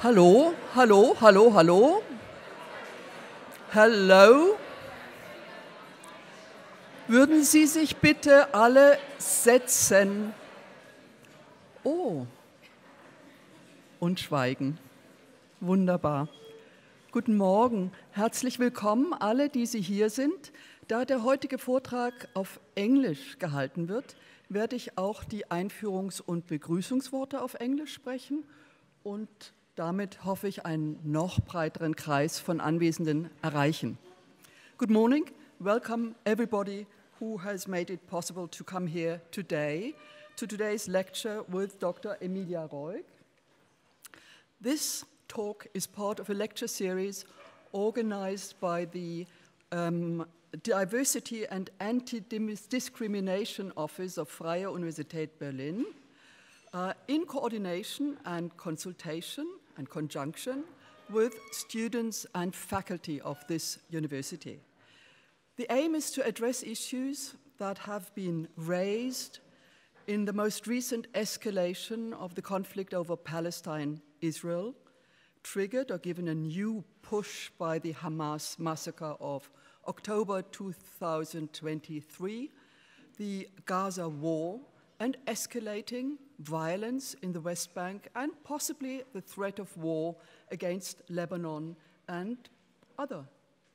Hallo, hallo, hallo, hallo. Hello. Würden Sie sich bitte alle setzen? Oh. Und schweigen. Wunderbar. Guten Morgen. Herzlich willkommen alle, die Sie hier sind. Da der heutige Vortrag auf Englisch gehalten wird, werde ich auch die Einführungs- und Begrüßungsworte auf Englisch sprechen und damit hoffe ich, einen noch breiteren Kreis von Anwesenden erreichen. Good morning. Welcome everybody who has made it possible to come here today to today's lecture with Dr. Emilia Roig. This talk is part of a lecture series organized by the Diversity and Antidiskrimination Office of Freie Universität Berlin in coordination and consultation and conjunction with students and faculty of this university. The aim is to address issues that have been raised in the most recent escalation of the conflict over Palestine-Israel, triggered or given a new push by the Hamas massacre of October 2023, the Gaza war, and escalating violence in the West Bank, and possibly the threat of war against Lebanon and other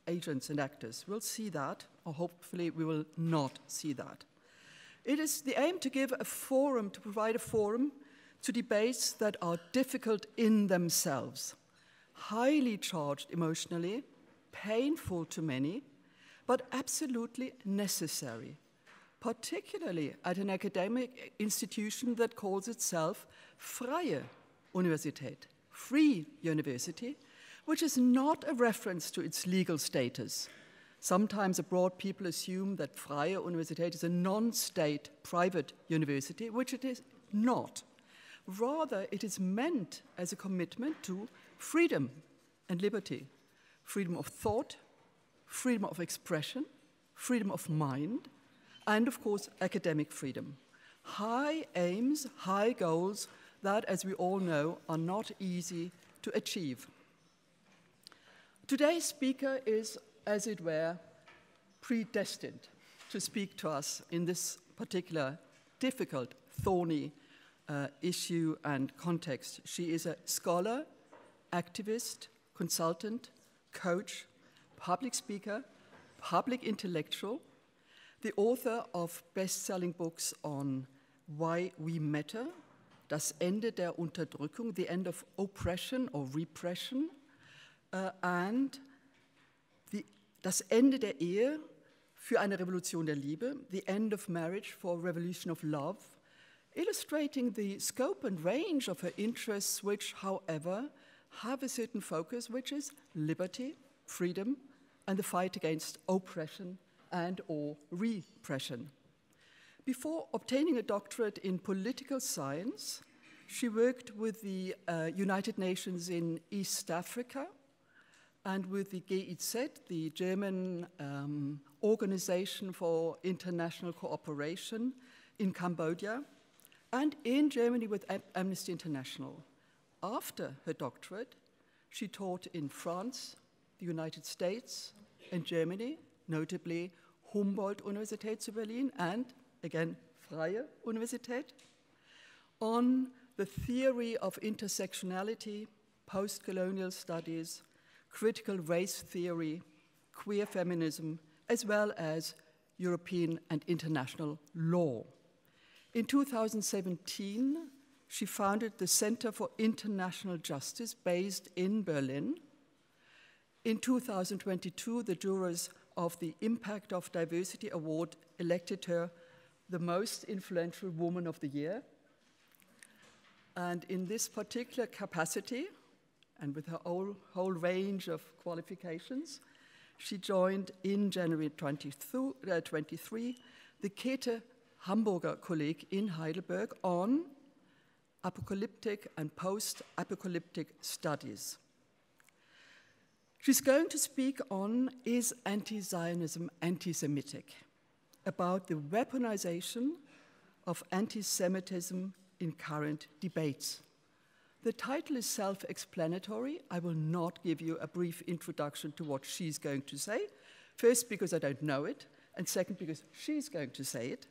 agents and actors. We'll see that, or hopefully we will not see that. It is the aim to give a forum, to provide a forum to debates that are difficult in themselves, highly charged emotionally, painful to many, but absolutely necessary, particularly at an academic institution that calls itself Freie Universität, Free University, which is not a reference to its legal status. Sometimes abroad people assume that Freie Universität is a non-state private university, which it is not. Rather, it is meant as a commitment to freedom and liberty, freedom of thought, freedom of expression, freedom of mind, and of course, academic freedom. High aims, high goals that, as we all know, are not easy to achieve. Today's speaker is, as it were, predestined to speak to us in this particular difficult, thorny issue and context. She is a scholar, activist, consultant, coach, public speaker, public intellectual, the author of best-selling books on Why We Matter, Das Ende der Unterdrückung, The End of Oppression or Repression, and Das Ende der Ehe für eine Revolution der Liebe, The End of Marriage for a Revolution of Love, illustrating the scope and range of her interests, which, however, have a certain focus, which is liberty, freedom, and the fight against oppression and or repression. Before obtaining a doctorate in political science, she worked with the United Nations in East Africa and with the GIZ, the German Organization for International Cooperation in Cambodia, and in Germany with Amnesty International. After her doctorate, she taught in France, the United States, and Germany, notably Humboldt-Universität zu Berlin and, again, Freie Universität, on the theory of intersectionality, post-colonial studies, critical race theory, queer feminism, as well as European and international law. In 2017, she founded the Center for International Justice based in Berlin. In 2022, the jurors of the Impact of Diversity Award elected her the most influential woman of the year. And in this particular capacity, and with her whole range of qualifications, she joined in January 23 the Käthe Hamburger Kolleg in Heidelberg on apocalyptic and post-apocalyptic studies. She's going to speak on Is Anti-Zionism Antisemitic? About the weaponization of antisemitism in current debates. The title is self-explanatory. I will not give you a brief introduction to what she's going to say. First, because I don't know it, and second, because she's going to say it.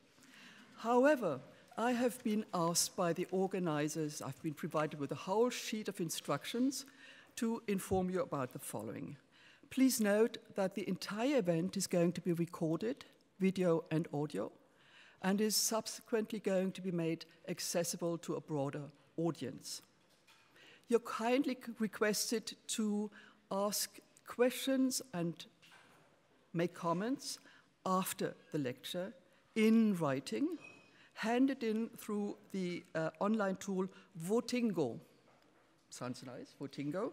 However, I have been asked by the organizers, I've been provided with a whole sheet of instructions to inform you about the following. Please note that the entire event is going to be recorded, video and audio, and is subsequently going to be made accessible to a broader audience. You're kindly requested to ask questions and make comments after the lecture in writing, handed in through the online tool Votingo. Sounds nice, Votingo.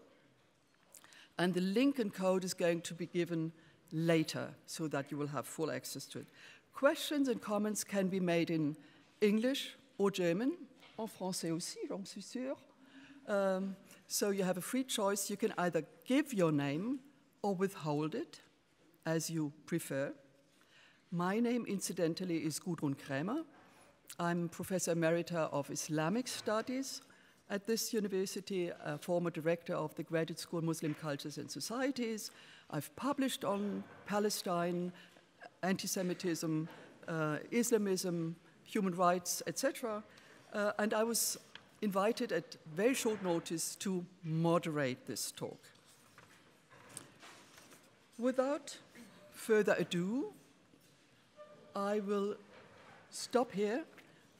And the link and code is going to be given later so that you will have full access to it. Questions and comments can be made in English or German, en français aussi, j'en suis sûre. So you have a free choice. You can either give your name or withhold it, as you prefer. My name, incidentally, is Gudrun Krämer. I'm Professor Emerita of Islamic Studies at this university, a former director of the Graduate School Muslim Cultures and Societies. I've published on Palestine, antisemitism, Islamism, human rights, etc. And I was invited at very short notice to moderate this talk. Without further ado, I will stop here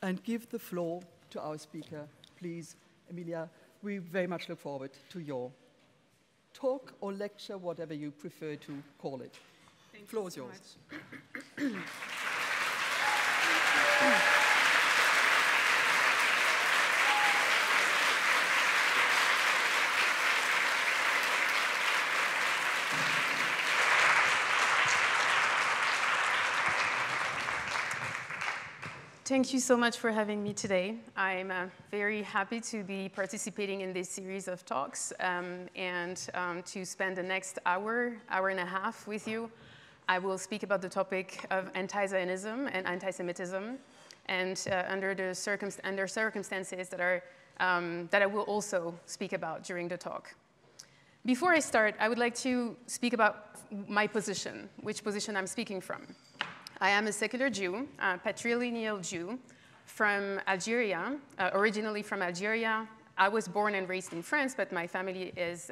and give the floor to our speaker. Please, Emilia, we very much look forward to your talk or lecture, whatever you prefer to call it. The floor is yours. Thank you so much for having me today. I'm very happy to be participating in this series of talks and to spend the next hour and a half with you. I will speak about the topic of anti-Zionism and antisemitism, and under circumstances that I will also speak about during the talk. Before I start, I would like to speak about my position, which position I'm speaking from. I am a secular Jew, a patrilineal Jew from Algeria, originally from Algeria. I was born and raised in France, but my family is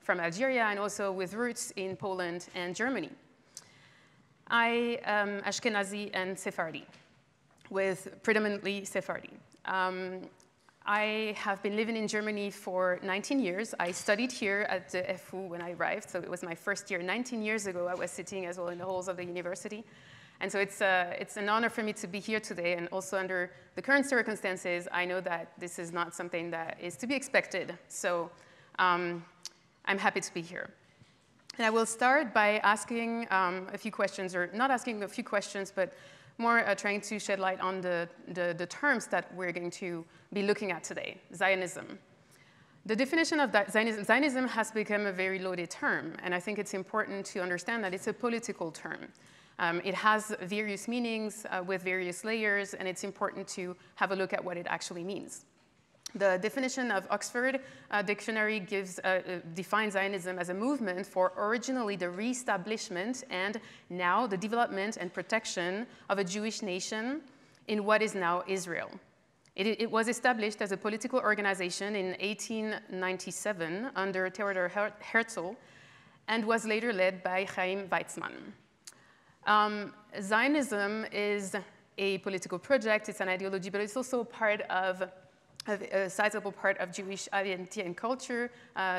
from Algeria and also with roots in Poland and Germany. I am Ashkenazi and Sephardi, with predominantly Sephardi. I have been living in Germany for 19 years. I studied here at the FU when I arrived, so it was my first year. 19 years ago, I was sitting as well in the halls of the university. And so it's an honor for me to be here today, and also under the current circumstances, I know that this is not something that is to be expected. So I'm happy to be here. And I will start by asking a few questions, or not asking a few questions, but more trying to shed light on the terms that we're going to be looking at today, Zionism. The definition of Zionism has become a very loaded term, and I think it's important to understand that it's a political term. It has various meanings with various layers, and it's important to have a look at what it actually means. The definition of Oxford Dictionary defines Zionism as a movement for originally the reestablishment and now the development and protection of a Jewish nation in what is now Israel. It was established as a political organization in 1897 under Theodor Herzl and was later led by Chaim Weizmann. Zionism is a political project, it's an ideology, but it's also part of a sizable part of Jewish identity and culture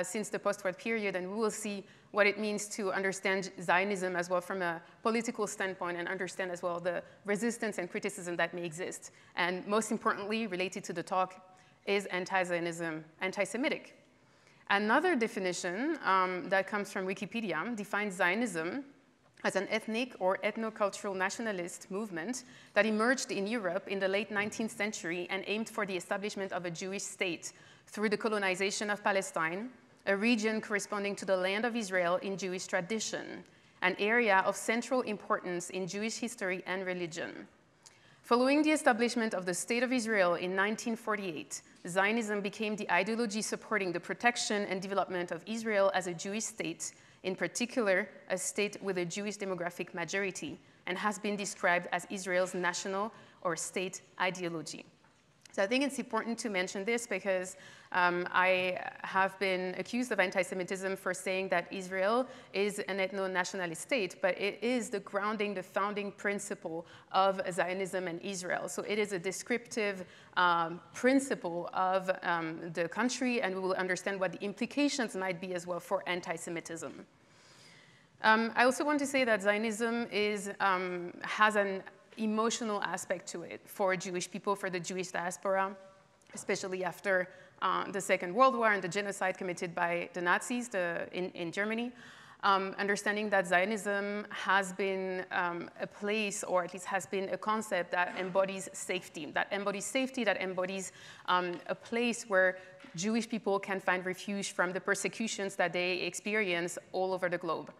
since the post-war period, and we will see what it means to understand Zionism as well from a political standpoint and understand as well the resistance and criticism that may exist. And most importantly, related to the talk, is anti-Zionism anti-Semitic? Another definition that comes from Wikipedia defines Zionism as an ethnic or ethnocultural nationalist movement that emerged in Europe in the late 19th century and aimed for the establishment of a Jewish state through the colonization of Palestine, a region corresponding to the land of Israel in Jewish tradition, an area of central importance in Jewish history and religion. Following the establishment of the State of Israel in 1948, Zionism became the ideology supporting the protection and development of Israel as a Jewish state, in particular, a state with a Jewish demographic majority, and has been described as Israel's national or state ideology. So I think it's important to mention this because I have been accused of anti-Semitism for saying that Israel is an ethno-nationalist state, but it is the grounding, the founding principle of Zionism and Israel. So it is a descriptive principle of the country, and we will understand what the implications might be as well for anti-Semitism. I also want to say that Zionism has an emotional aspect to it for Jewish people, for the Jewish diaspora, especially after the Second World War and the genocide committed by the Nazis in Germany. Understanding that Zionism has been a place, or at least has been a concept that embodies safety, that embodies a place where Jewish people can find refuge from the persecutions that they experience all over the globe.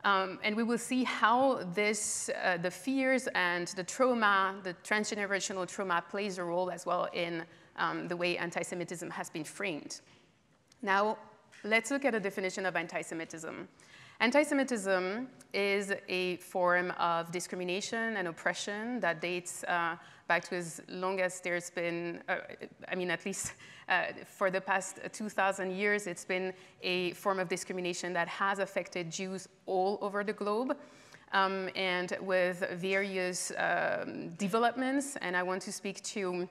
And we will see how this, the fears and the trauma, the transgenerational trauma plays a role as well in the way anti-Semitism has been framed. Now, let's look at a definition of anti-Semitism. Anti-Semitism is a form of discrimination and oppression that dates back to as long as there's been, at least for the past 2,000 years, it's been a form of discrimination that has affected Jews all over the globe, and with various developments. And I want to speak to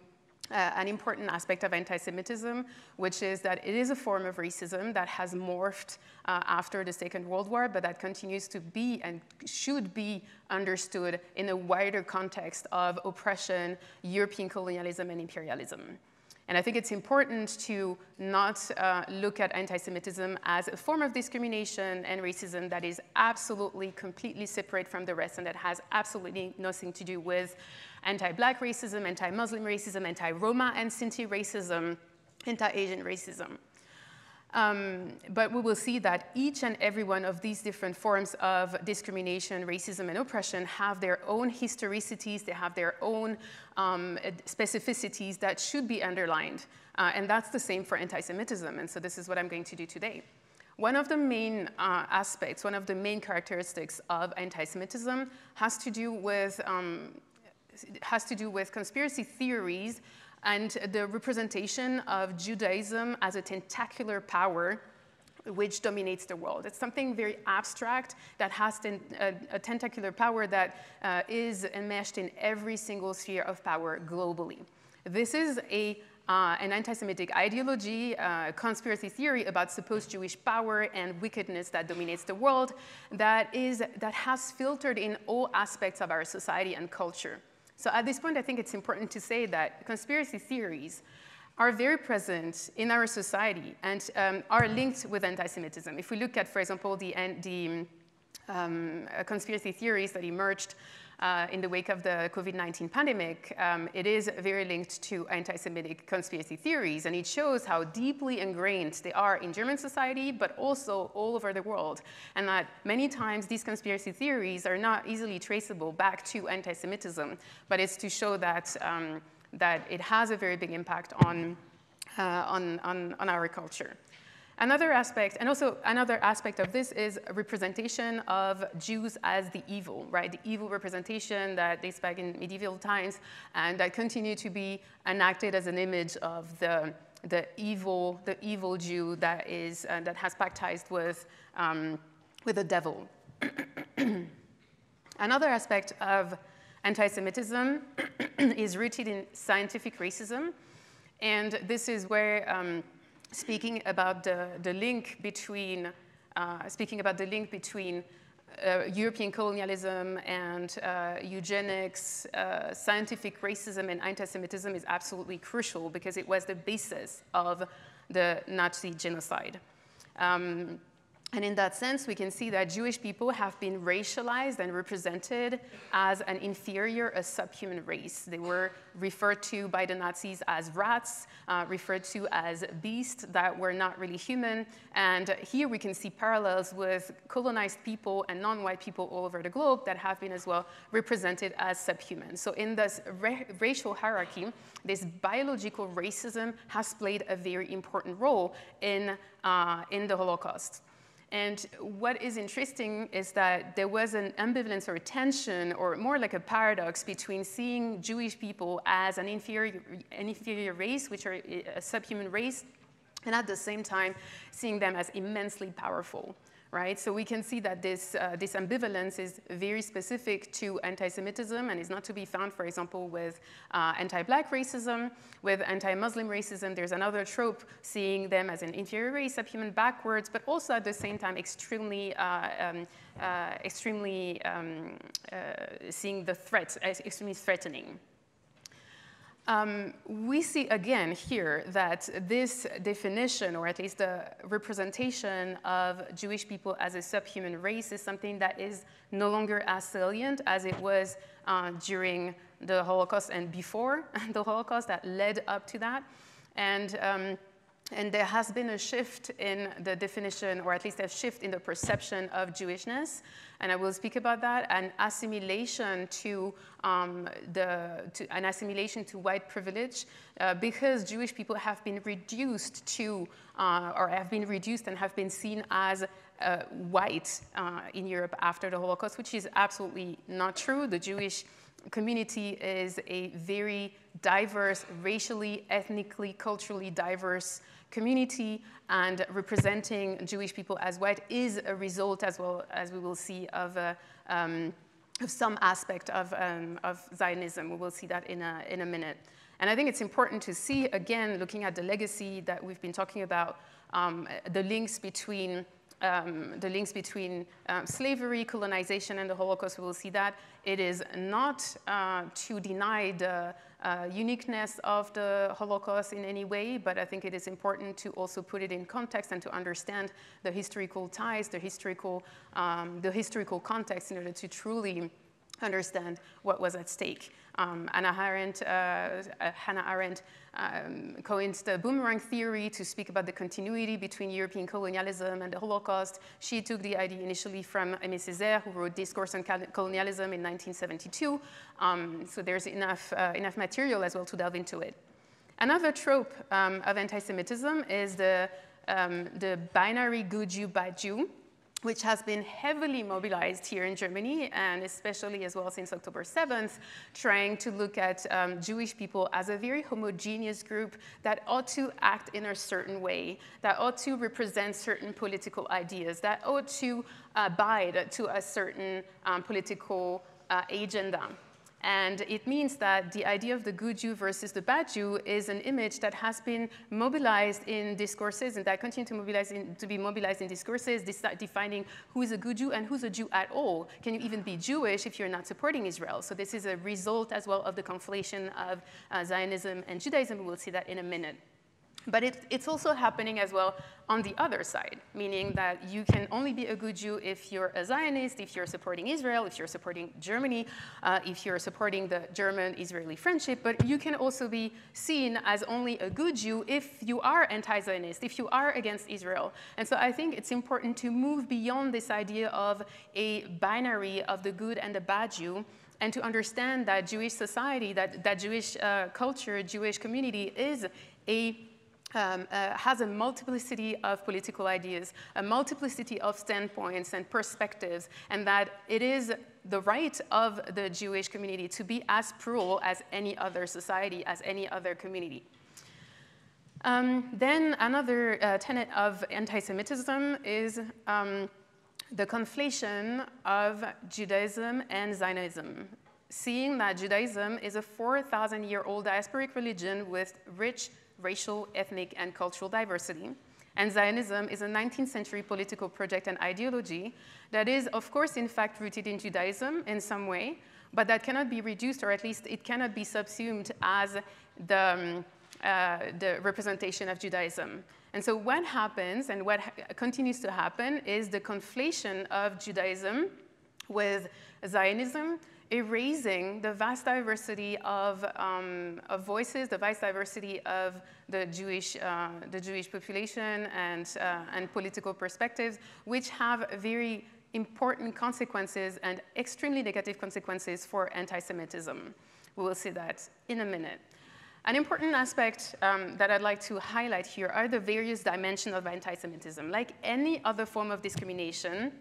an important aspect of anti-Semitism, which is that it is a form of racism that has morphed after the Second World War, but that continues to be and should be understood in a wider context of oppression, European colonialism, and imperialism. And I think it's important to not look at anti-Semitism as a form of discrimination and racism that is absolutely, completely separate from the rest, and that has absolutely nothing to do with anti-Black racism, anti-Muslim racism, anti-Roma and Sinti racism, anti-Asian racism. But we will see that each and every one of these different forms of discrimination, racism, and oppression have their own historicities, they have their own specificities that should be underlined. And that's the same for anti-Semitism, and so this is what I'm going to do today. One of the main aspects, one of the main characteristics of anti-Semitism has to do with conspiracy theories and the representation of Judaism as a tentacular power which dominates the world. It's something very abstract that has a tentacular power that is enmeshed in every single sphere of power globally. This is an anti-Semitic ideology, a conspiracy theory about supposed Jewish power and wickedness that dominates the world that has filtered in all aspects of our society and culture. So at this point, I think it's important to say that conspiracy theories are very present in our society and are linked with anti-Semitism. If we look at, for example, the conspiracy theories that emerged in the wake of the COVID-19 pandemic, it is very linked to anti-Semitic conspiracy theories, and it shows how deeply ingrained they are in German society, but also all over the world, and that many times these conspiracy theories are not easily traceable back to anti-Semitism, but it's to show that, that it has a very big impact on our culture. Another aspect, and also another aspect of this is representation of Jews as the evil, right? The evil representation that dates back in medieval times and that continue to be enacted as an image of the evil Jew that has pact ties with the devil. Another aspect of anti-Semitism is rooted in scientific racism, and this is where speaking about the link between European colonialism and eugenics, scientific racism, and anti-Semitism is absolutely crucial because it was the basis of the Nazi genocide. And in that sense, we can see that Jewish people have been racialized and represented as an inferior, a subhuman race. They were referred to by the Nazis as rats, referred to as beasts that were not really human. And here we can see parallels with colonized people and non-white people all over the globe that have been as well represented as subhuman. So in this racial hierarchy, this biological racism has played a very important role in the Holocaust. And what is interesting is that there was an ambivalence or a tension, or more like a paradox, between seeing Jewish people as an inferior race, which are a subhuman race, and at the same time seeing them as immensely powerful. Right? So we can see that this ambivalence is very specific to anti-Semitism and is not to be found, for example, with anti-Black racism. With anti-Muslim racism, there's another trope, seeing them as an inferior race, subhuman, backwards, but also at the same time extremely seeing the threat as extremely threatening. We see again here that this definition, or at least the representation of Jewish people as a subhuman race, is something that is no longer as salient as it was during the Holocaust and before the Holocaust that led up to that. And there has been a shift in the definition, or at least a shift in the perception of Jewishness, and I will speak about that, an assimilation to white privilege, because Jewish people have been reduced to, or have been reduced and have been seen as white in Europe after the Holocaust, which is absolutely not true. The Jewish community is a very diverse, racially, ethnically, culturally diverse community, and representing Jewish people as white is a result, as well as we will see, of some aspect of Zionism. We will see that in a minute. And I think it's important to see, again, looking at the legacy that we've been talking about, the links between slavery, colonization, and the Holocaust. We will see that. It is not to deny the uniqueness of the Holocaust in any way, but I think it is important to also put it in context and to understand the historical ties, the historical context, in order to truly understand what was at stake. Hannah Arendt coined the boomerang theory to speak about the continuity between European colonialism and the Holocaust. She took the idea initially from Aimé Césaire, who wrote Discourse on Colonialism in 1972. So there's enough material as well to delve into it. Another trope of anti-Semitism is the binary good Jew, bad Jew, which has been heavily mobilized here in Germany, and especially as well since October 7th, trying to look at Jewish people as a very homogeneous group that ought to act in a certain way, that ought to represent certain political ideas, that ought to abide to a certain political agenda. And it means that the idea of the good Jew versus the bad Jew is an image that has been mobilized in discourses, and that continues to be mobilized in discourses, defining who is a good Jew and who's a Jew at all. Can you even be Jewish if you're not supporting Israel? So this is a result as well of the conflation of Zionism and Judaism. We'll see that in a minute. But it's also happening as well on the other side, meaning that you can only be a good Jew if you're a Zionist, if you're supporting Israel, if you're supporting Germany, if you're supporting the German-Israeli friendship, but you can also be seen as only a good Jew if you are anti-Zionist, if you are against Israel. And so I think it's important to move beyond this idea of a binary of the good and the bad Jew, and to understand that Jewish society, that Jewish culture, Jewish community is has a multiplicity of political ideas, a multiplicity of standpoints and perspectives, and that it is the right of the Jewish community to be as plural as any other society, as any other community. Then another tenet of anti-Semitism is the conflation of Judaism and Zionism, seeing that Judaism is a 4,000-year-old diasporic religion with rich racial, ethnic, and cultural diversity. And Zionism is a 19th century political project and ideology that is, of course, in fact, rooted in Judaism in some way, but that cannot be reduced, or at least it cannot be subsumed as the the representation of Judaism. And so what happens and what continues to happen is the conflation of Judaism with Zionism, erasing the vast diversity of voices, the vast diversity of the Jewish population and political perspectives, which have very important consequences and extremely negative consequences for anti-Semitism. We will see that in a minute. An important aspect that I'd like to highlight here are the various dimensions of anti-Semitism. Like any other form of discrimination,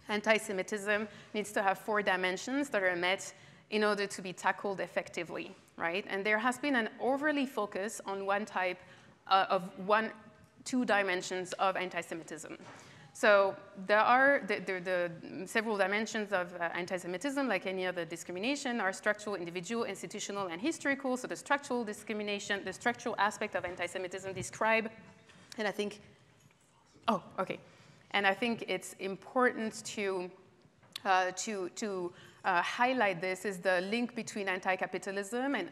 anti-Semitism needs to have 4 dimensions that are met in order to be tackled effectively, right? And there has been an overly focus on one type of 2 dimensions of anti-Semitism. So there are the several dimensions of anti-Semitism, like any other discrimination, are structural, individual, institutional, and historical. So the structural discrimination, the structural aspect of anti-Semitism describe, and I think, and I think it's important to highlight this is the link between anti-capitalism and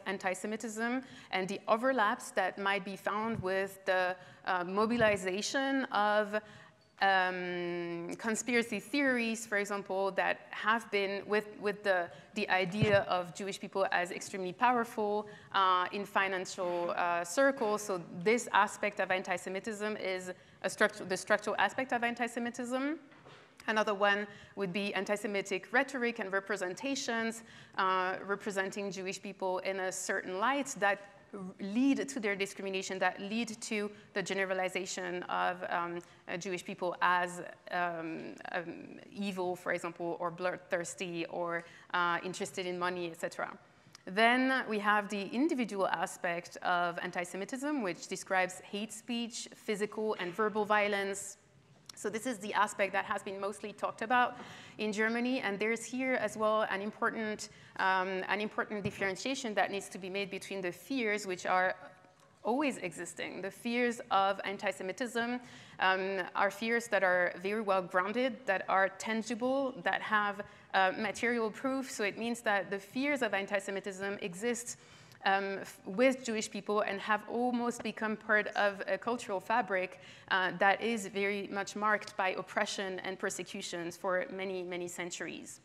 anti-Semitism and the overlaps that might be found with the mobilization of conspiracy theories, for example, that have been with the idea of Jewish people as extremely powerful in financial circles. So this aspect of anti-Semitism is the structural aspect of anti-Semitism. Another one would be anti-Semitic rhetoric and representations, representing Jewish people in a certain light that lead to their discrimination, that lead to the generalization of Jewish people as evil, for example, or bloodthirsty, or interested in money, etc. Then we have the individual aspect of anti-Semitism, which describes hate speech, physical and verbal violence. So this is the aspect that has been mostly talked about in Germany, and there's here as well an important differentiation that needs to be made between the fears, which are always existing. The fears of anti-Semitism are fears that are very well grounded, that are tangible, that have material proof. So it means that the fears of anti-Semitism exist with Jewish people and have almost become part of a cultural fabric that is very much marked by oppression and persecutions for many, many centuries.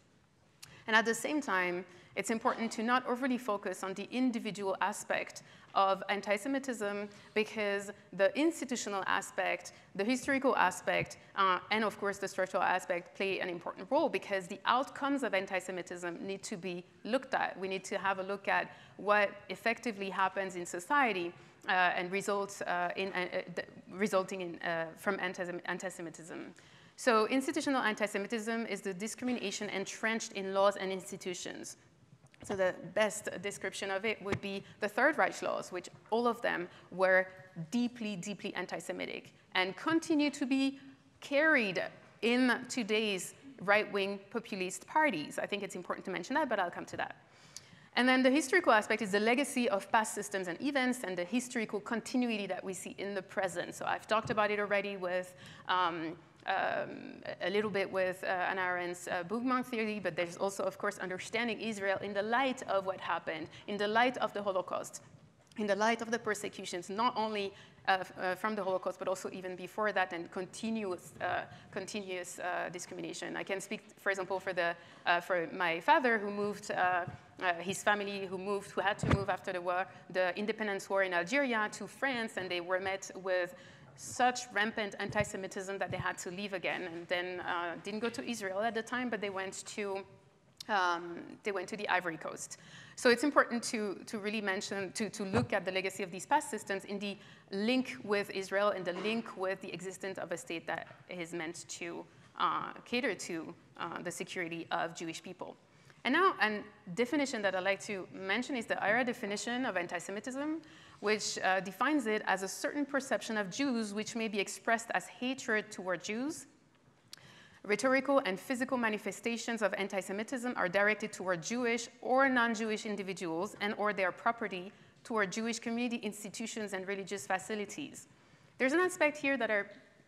And at the same time, it's important to not overly focus on the individual aspect of anti-Semitism, because the institutional aspect, the historical aspect, and of course the structural aspect play an important role, because the outcomes of anti-Semitism need to be looked at. We need to have a look at what effectively happens in society and results resulting from anti-Semitism. So institutional anti-Semitism is the discrimination entrenched in laws and institutions. So the best description of it would be the Third Reich laws, which all of them were deeply, deeply anti-Semitic and continue to be carried in today's right-wing populist parties. I think it's important to mention that, but I'll come to that. And then the historical aspect is the legacy of past systems and events and the historical continuity that we see in the present. So I've talked about it already with a little bit with Hannah Arendt's bookmark theory, but there's also, of course, understanding Israel in the light of what happened, in the light of the Holocaust, in the light of the persecutions, not only from the Holocaust, but also even before that, and continuous discrimination. I can speak, for example, for my father, who moved, his family who had to move after the war, the independence war in Algeria, to France, and they were met with such rampant anti-Semitism that they had to leave again, and then didn't go to Israel at the time, but they went to the Ivory Coast. So it's important to really mention, to look at the legacy of these past systems in the link with Israel and the link with the existence of a state that is meant to cater to the security of Jewish people. And now, a definition that I'd like to mention is the IHRA definition of anti-Semitism, which defines it as a certain perception of Jews which may be expressed as hatred toward Jews. Rhetorical and physical manifestations of anti-Semitism are directed toward Jewish or non-Jewish individuals and or their property, toward Jewish community institutions and religious facilities. There's an aspect here that I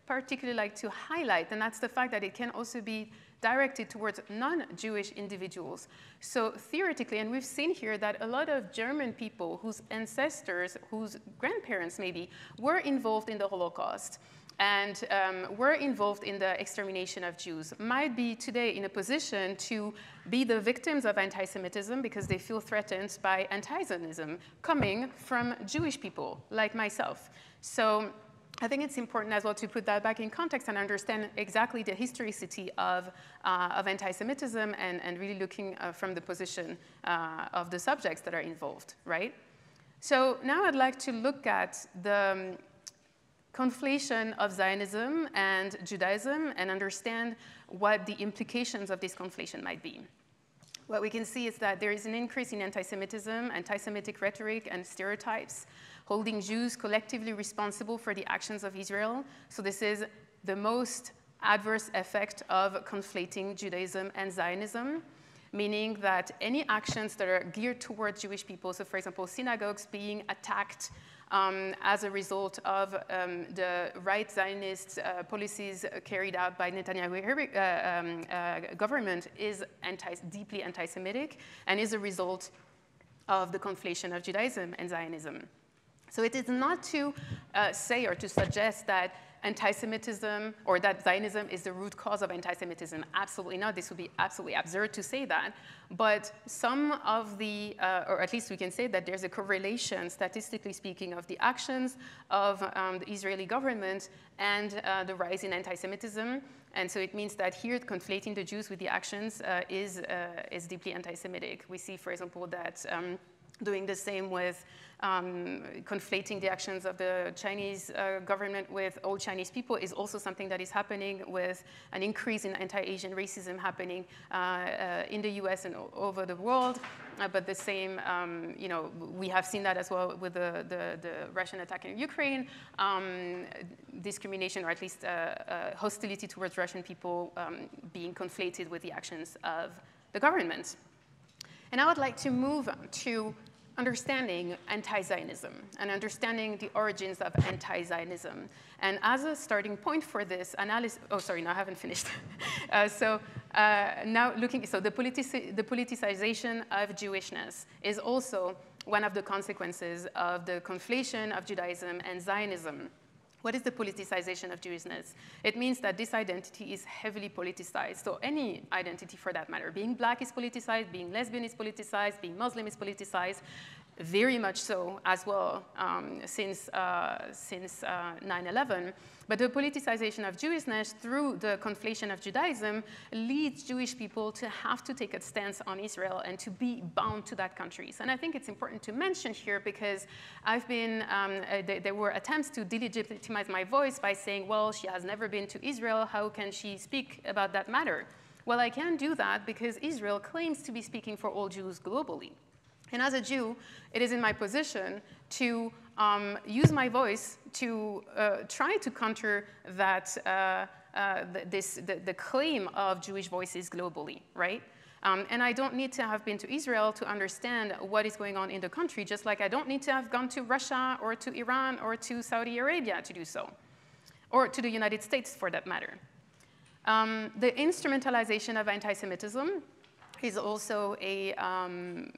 particularly like to highlight, and that's the fact that it can also be directed towards non-Jewish individuals. So theoretically, and we've seen here that a lot of German people whose ancestors, whose grandparents maybe, were involved in the Holocaust and were involved in the extermination of Jews, might be today in a position to be the victims of anti-Semitism because they feel threatened by anti-Zionism coming from Jewish people like myself. So I think it's important as well to put that back in context and understand exactly the historicity of anti-Semitism and really looking from the position of the subjects that are involved, right? So now I'd like to look at the conflation of Zionism and Judaism and understand what the implications of this conflation might be. What we can see is that there is an increase in anti-Semitism, anti-Semitic rhetoric, and stereotypes, holding Jews collectively responsible for the actions of Israel. So this is the most adverse effect of conflating Judaism and Zionism, meaning that any actions that are geared towards Jewish people, so for example, synagogues being attacked as a result of the right Zionist policies carried out by Netanyahu government is deeply anti-Semitic and is a result of the conflation of Judaism and Zionism. So it is not to say or to suggest that anti-Semitism or that Zionism is the root cause of anti-Semitism. Absolutely not. This would be absolutely absurd to say that. But some of the, or at least we can say that there's a correlation, statistically speaking, of the actions of the Israeli government and the rise in anti-Semitism. And so it means that here, conflating the Jews with the actions is deeply anti-Semitic. We see, for example, that doing the same with conflating the actions of the Chinese government with all Chinese people is also something that is happening, with an increase in anti-Asian racism happening in the US and all over the world. But the same, you know, we have seen that as well with the Russian attack in Ukraine, discrimination or at least hostility towards Russian people being conflated with the actions of the government. And I would like to move to understanding anti-Zionism and understanding the origins of anti-Zionism. And as a starting point for this analysis, oh, sorry, no, I haven't finished. Now looking, so the politicization of Jewishness is also one of the consequences of the conflation of Judaism and Zionism. What is the politicization of Jewishness? It means that this identity is heavily politicized. So any identity for that matter, being black is politicized, being lesbian is politicized, being Muslim is politicized, very much so as well since 9/11. But the politicization of Jewishness through the conflation of Judaism leads Jewish people to have to take a stance on Israel and to be bound to that country. And I think it's important to mention here because I've been, there were attempts to delegitimize my voice by saying, well, she has never been to Israel, how can she speak about that matter? Well, I can do that because Israel claims to be speaking for all Jews globally. And as a Jew, it is in my position to use my voice to try to counter that, the claim of Jewish voices globally, right? And I don't need to have been to Israel to understand what is going on in the country, just like I don't need to have gone to Russia or to Iran or to Saudi Arabia to do so, or to the United States for that matter. The instrumentalization of anti-Semitism is also an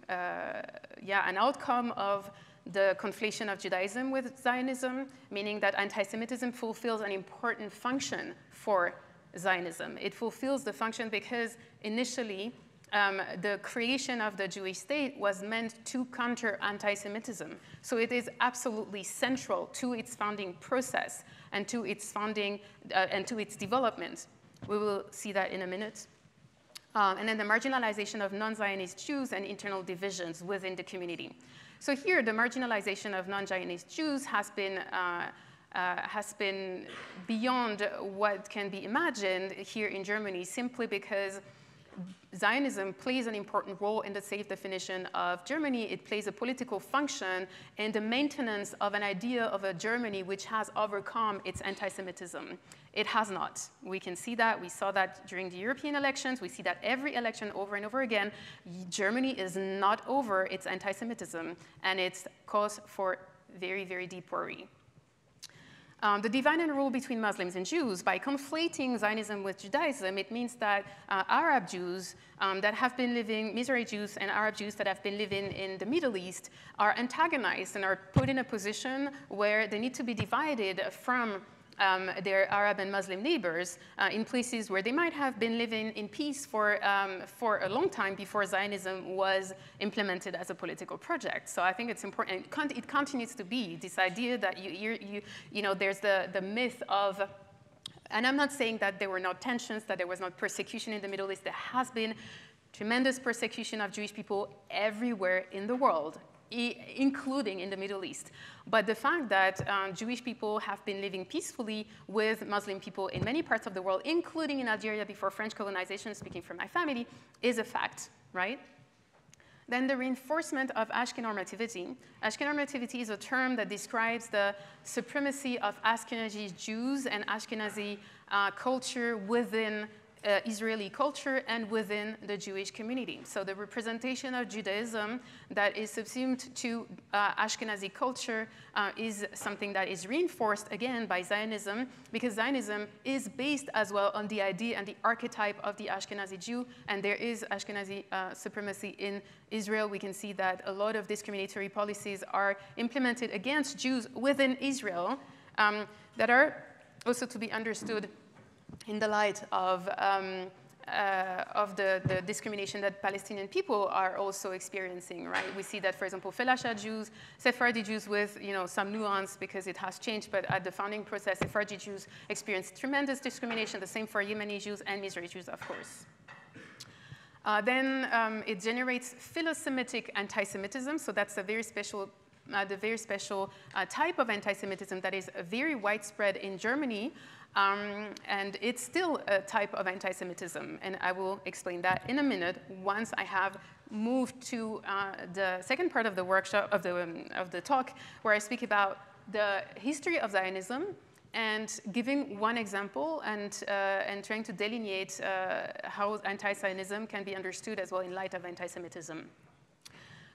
outcome of the conflation of Judaism with Zionism, meaning that anti-Semitism fulfills an important function for Zionism. It fulfills the function because initially the creation of the Jewish state was meant to counter anti-Semitism. So it is absolutely central to its founding process and to its founding and to its development. We will see that in a minute. And then the marginalization of non-Zionist Jews and internal divisions within the community. So here, the marginalization of non-Zionist Jews has been beyond what can be imagined here in Germany, simply because Zionism plays an important role in the safe definition of Germany. It plays a political function in the maintenance of an idea of a Germany which has overcome its anti-Semitism. It has not. We can see that. We saw that during the European elections. We see that every election over and over again. Germany is not over its anti-Semitism, and it's cause for very, very deep worry. The divide and rule between Muslims and Jews, by conflating Zionism with Judaism, it means that Arab Jews that have been living, Mizrahi Jews and Arab Jews that have been living in the Middle East are antagonized and are put in a position where they need to be divided from their Arab and Muslim neighbors in places where they might have been living in peace for a long time before Zionism was implemented as a political project. So I think it's important. It continues to be this idea that you know, there's the myth of, and I'm not saying that there were not tensions, that there was not persecution in the Middle East. There has been tremendous persecution of Jewish people everywhere in the world, including in the Middle East. But the fact that Jewish people have been living peacefully with Muslim people in many parts of the world, including in Algeria before French colonization, speaking for my family, is a fact, right? Then the reinforcement of Ashkenormativity. Ashkenormativity is a term that describes the supremacy of Ashkenazi Jews and Ashkenazi culture within Israeli culture and within the Jewish community. So the representation of Judaism that is subsumed to Ashkenazi culture is something that is reinforced again by Zionism, because Zionism is based as well on the idea and the archetype of the Ashkenazi Jew, and there is Ashkenazi supremacy in Israel. We can see that a lot of discriminatory policies are implemented against Jews within Israel that are also to be understood in the light of the discrimination that Palestinian people are also experiencing, right? We see that, for example, Felasha Jews, Sephardi Jews with, you know, some nuance because it has changed, but at the founding process, Sephardi Jews experienced tremendous discrimination, the same for Yemeni Jews and Mizrahi Jews, of course. Then it generates philo-Semitic anti-Semitism, so that's a very special type of anti-Semitism that is very widespread in Germany, and it's still a type of anti-Semitism, and I will explain that in a minute once I have moved to the second part of the workshop, of the talk, where I speak about the history of Zionism and giving one example and trying to delineate how anti-Zionism can be understood as well in light of anti-Semitism.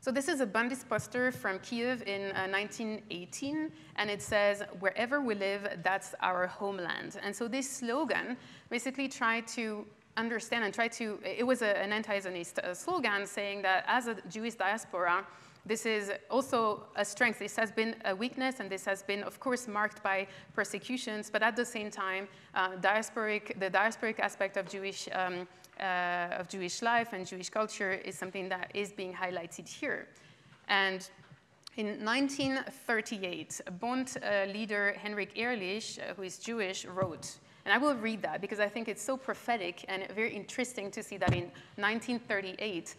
So this is a Bundist poster from Kiev in 1918, and it says, "Wherever we live, that's our homeland." And so this slogan basically tried to understand and it was an anti-Zionist slogan saying that as a Jewish diaspora, this is also a strength. This has been a weakness, and this has been, of course, marked by persecutions, but at the same time, the diasporic aspect of Jewish life and Jewish culture is something that is being highlighted here. And in 1938, Bund leader Heinrich Ehrlich, who is Jewish, wrote, and I will read that because I think it's so prophetic and very interesting to see that in 1938,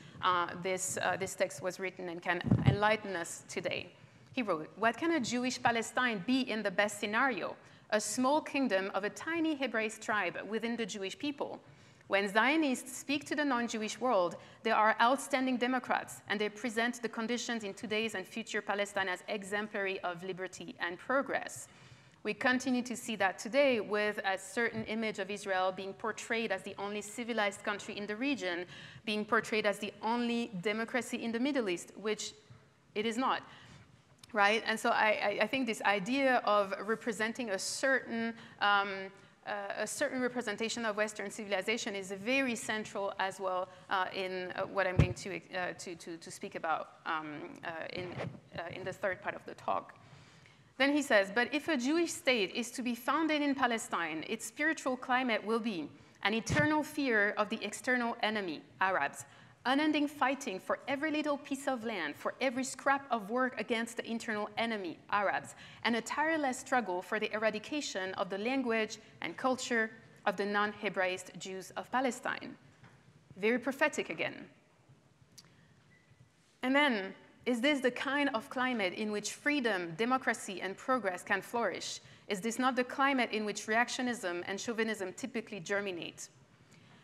this text was written and can enlighten us today. He wrote, "What can a Jewish Palestine be in the best scenario? A small kingdom of a tiny Hebraic tribe within the Jewish people. When Zionists speak to the non-Jewish world, they are outstanding Democrats, and they present the conditions in today's and future Palestine as exemplary of liberty and progress." We continue to see that today with a certain image of Israel being portrayed as the only civilized country in the region, being portrayed as the only democracy in the Middle East, which it is not, right? And so I think this idea of representing a certain representation of Western civilization is very central as well in what I'm going to speak about in the third part of the talk. Then he says, "But if a Jewish state is to be founded in Palestine, its spiritual climate will be an eternal fear of the external enemy, Arabs, unending fighting for every little piece of land, for every scrap of work against the internal enemy, Arabs, and a tireless struggle for the eradication of the language and culture of the non-Hebraist Jews of Palestine." Very prophetic again. And then, is this the kind of climate in which freedom, democracy, and progress can flourish? Is this not the climate in which reactionism and chauvinism typically germinate?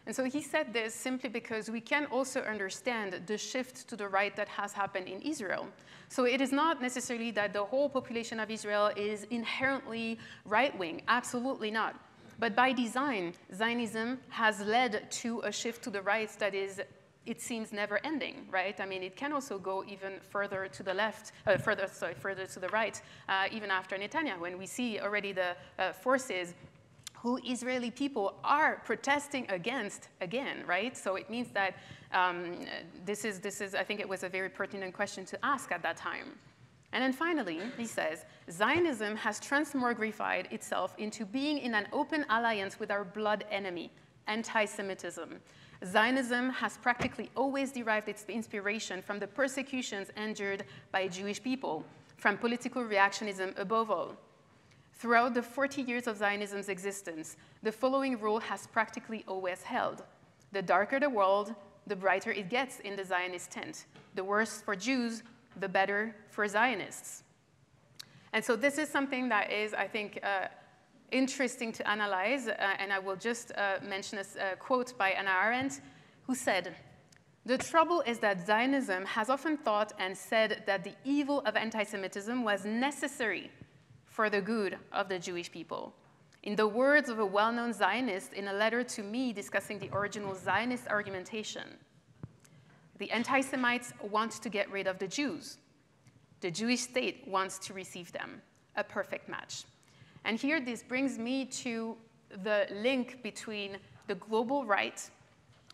And so he said this simply because we can also understand the shift to the right that has happened in Israel. So it is not necessarily that the whole population of Israel is inherently right-wing, absolutely not. But by design, Zionism has led to a shift to the right that is it seems never ending, right? I mean, it can also go even further to the left, further to the right, even after Netanyahu, when we see already the forces who Israeli people are protesting against again, right? So it means that this is, I think it was a very pertinent question to ask at that time. And then finally, he says, Zionism has transmogrified itself into being in an open alliance with our blood enemy, anti-Semitism. Zionism has practically always derived its inspiration from the persecutions endured by Jewish people, from political reactionism above all. Throughout the 40 years of Zionism's existence, the following rule has practically always held. The darker the world, the brighter it gets in the Zionist tent. The worse for Jews, the better for Zionists. And so this is something that is, I think, interesting to analyze, and I will just mention a quote by Hannah Arendt, who said, "The trouble is that Zionism has often thought and said that the evil of anti-Semitism was necessary for the good of the Jewish people. In the words of a well-known Zionist in a letter to me discussing the original Zionist argumentation, the anti-Semites want to get rid of the Jews. The Jewish state wants to receive them. A perfect match." And here this brings me to the link between the global right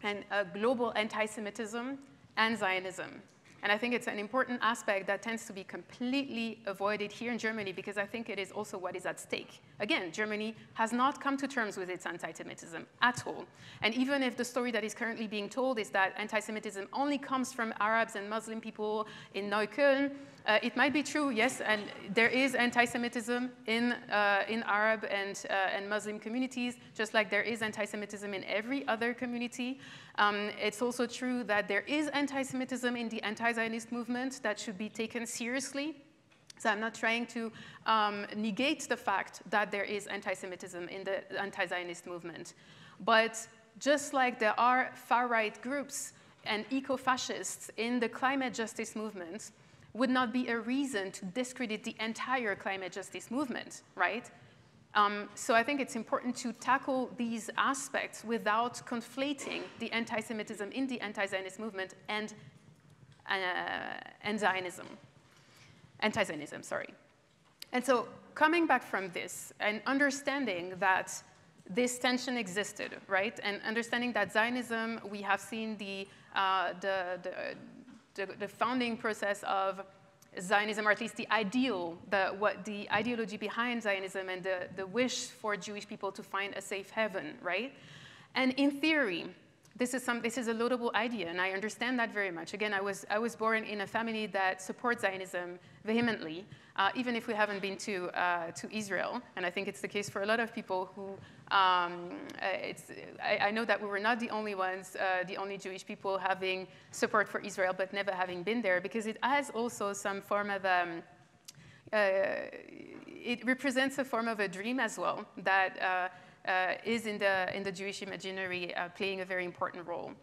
and global anti-Semitism and Zionism. And I think it's an important aspect that tends to be completely avoided here in Germany, because I think it is also what is at stake. Again, Germany has not come to terms with its anti-Semitism at all. And even if the story that is currently being told is that anti-Semitism only comes from Arabs and Muslim people in Neukölln, it might be true, yes, and there is anti-Semitism in Arab and Muslim communities, just like there is anti-Semitism in every other community. It's also true that there is anti-Semitism in the anti-Zionist movement that should be taken seriously. So I'm not trying to negate the fact that there is anti-Semitism in the anti-Zionist movement. But just like there are far-right groups and eco-fascists in the climate justice movement, would not be a reason to discredit the entire climate justice movement, right? So I think it's important to tackle these aspects without conflating the anti-Semitism in the anti-Zionist movement and Zionism. Anti-Zionism, sorry. And so coming back from this and understanding that this tension existed, right? And understanding that Zionism, we have seen the founding process of Zionism, or at least the ideal, the ideology behind Zionism and the wish for Jewish people to find a safe haven, right? And in theory, this is a laudable idea, and I understand that very much. Again, I was born in a family that supports Zionism vehemently, even if we haven't been to Israel, and I think it's the case for a lot of people who, I know that we were not the only ones, the only Jewish people having support for Israel, but never having been there, because it has also some form of, it represents a form of a dream as well, that is in the Jewish imaginary playing a very important role.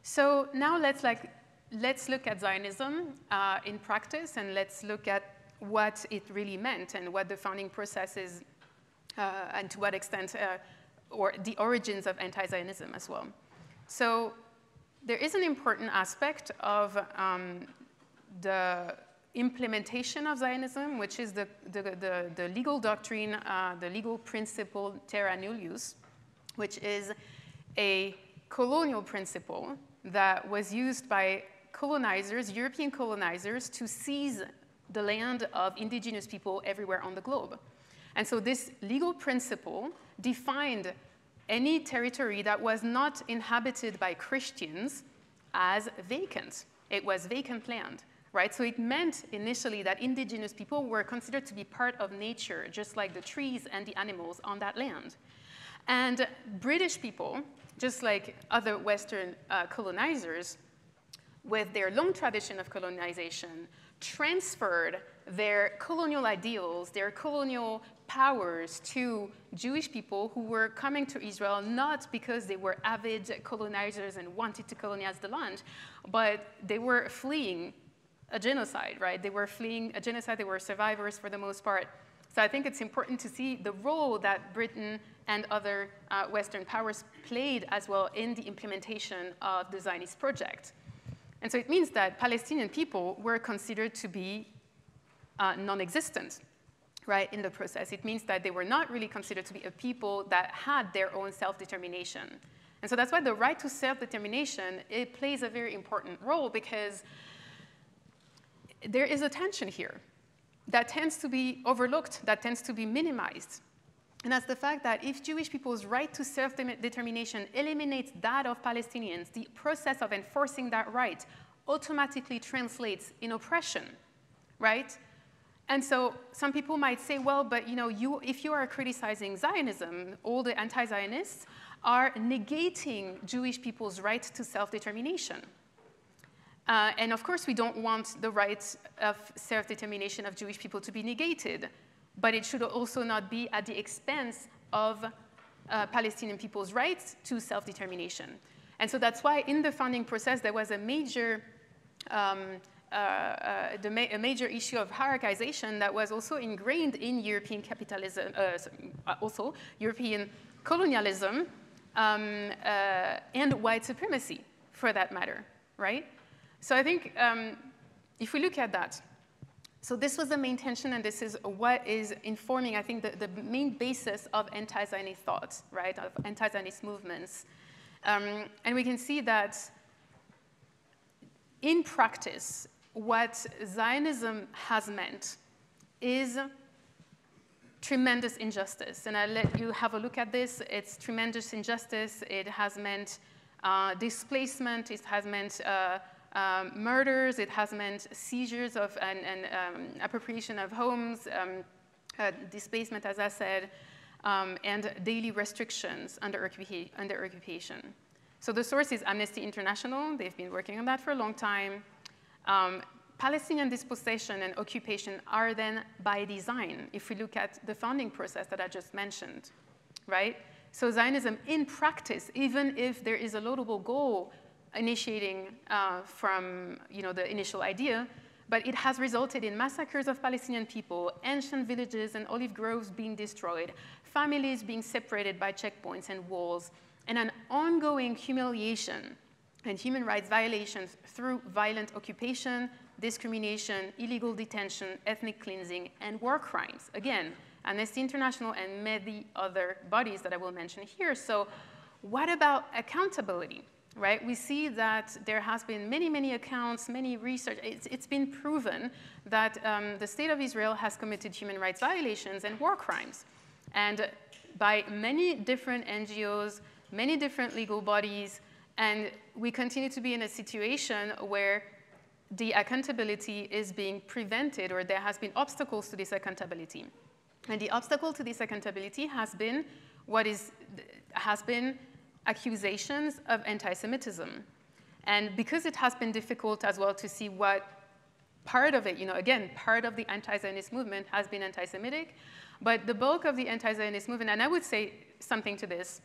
So now let's look at Zionism in practice, and let's look at what it really meant and what the founding process is, and to what extent, or the origins of anti-Zionism as well. So there is an important aspect of the implementation of Zionism, which is the legal doctrine, the legal principle terra nullius, which is a colonial principle that was used by colonizers, European colonizers, to seize the land of indigenous people everywhere on the globe. And so this legal principle defined any territory that was not inhabited by Christians as vacant. It was vacant land, right? So it meant initially that indigenous people were considered to be part of nature, just like the trees and the animals on that land. And British people, just like other Western colonizers, with their long tradition of colonization, transferred their colonial ideals, their colonial powers to Jewish people who were coming to Israel not because they were avid colonizers and wanted to colonize the land, but they were fleeing a genocide, right? They were fleeing a genocide. They were survivors for the most part. So I think it's important to see the role that Britain and other Western powers played as well in the implementation of the Zionist project. And so it means that Palestinian people were considered to be non-existent, right, in the process. It means that they were not really considered to be a people that had their own self-determination. And so that's why the right to self-determination, it plays a very important role, because there is a tension here that tends to be overlooked, that tends to be minimized. And that's the fact that if Jewish people's right to self-determination eliminates that of Palestinians, the process of enforcing that right automatically translates in oppression, right? And so some people might say, well, but if you are criticizing Zionism, all the anti-Zionists are negating Jewish people's right to self-determination. And of course, we don't want the right of self-determination of Jewish people to be negated, but it should also not be at the expense of Palestinian people's rights to self-determination. And so that's why in the founding process, there was a major, a major issue of hierarchization that was also ingrained in European capitalism, also European colonialism, and white supremacy, for that matter, right? So I think if we look at that, so this was the main tension, and this is what is informing, I think, the main basis of anti-Zionist thought, right, of anti-Zionist movements. And we can see that in practice, what Zionism has meant is tremendous injustice. And I'll let you have a look at this. It's tremendous injustice. It has meant displacement. It has meant murders. It has meant seizures of and appropriation of homes, displacement, as I said, and daily restrictions under occupation. So the source is Amnesty International. They've been working on that for a long time. Palestinian dispossession and occupation are then by design, if we look at the founding process that I just mentioned, right? So Zionism in practice, even if there is a laudable goal initiating from the initial idea, but it has resulted in massacres of Palestinian people, ancient villages and olive groves being destroyed, families being separated by checkpoints and walls, and an ongoing humiliation and human rights violations through violent occupation, discrimination, illegal detention, ethnic cleansing, and war crimes. Again, Amnesty International and many other bodies that I will mention here. So what about accountability, right? We see that there has been many accounts, many research. It's been proven that the state of Israel has committed human rights violations and war crimes. And by many different NGOs, many different legal bodies, and we continue to be in a situation where the accountability is being prevented, or there has been obstacles to this accountability. And the obstacle to this accountability has been accusations of anti-Semitism. And because it has been difficult as well to see what part of it, again, part of the anti-Zionist movement has been anti-Semitic, but the bulk of the anti-Zionist movement, and I would say something to this,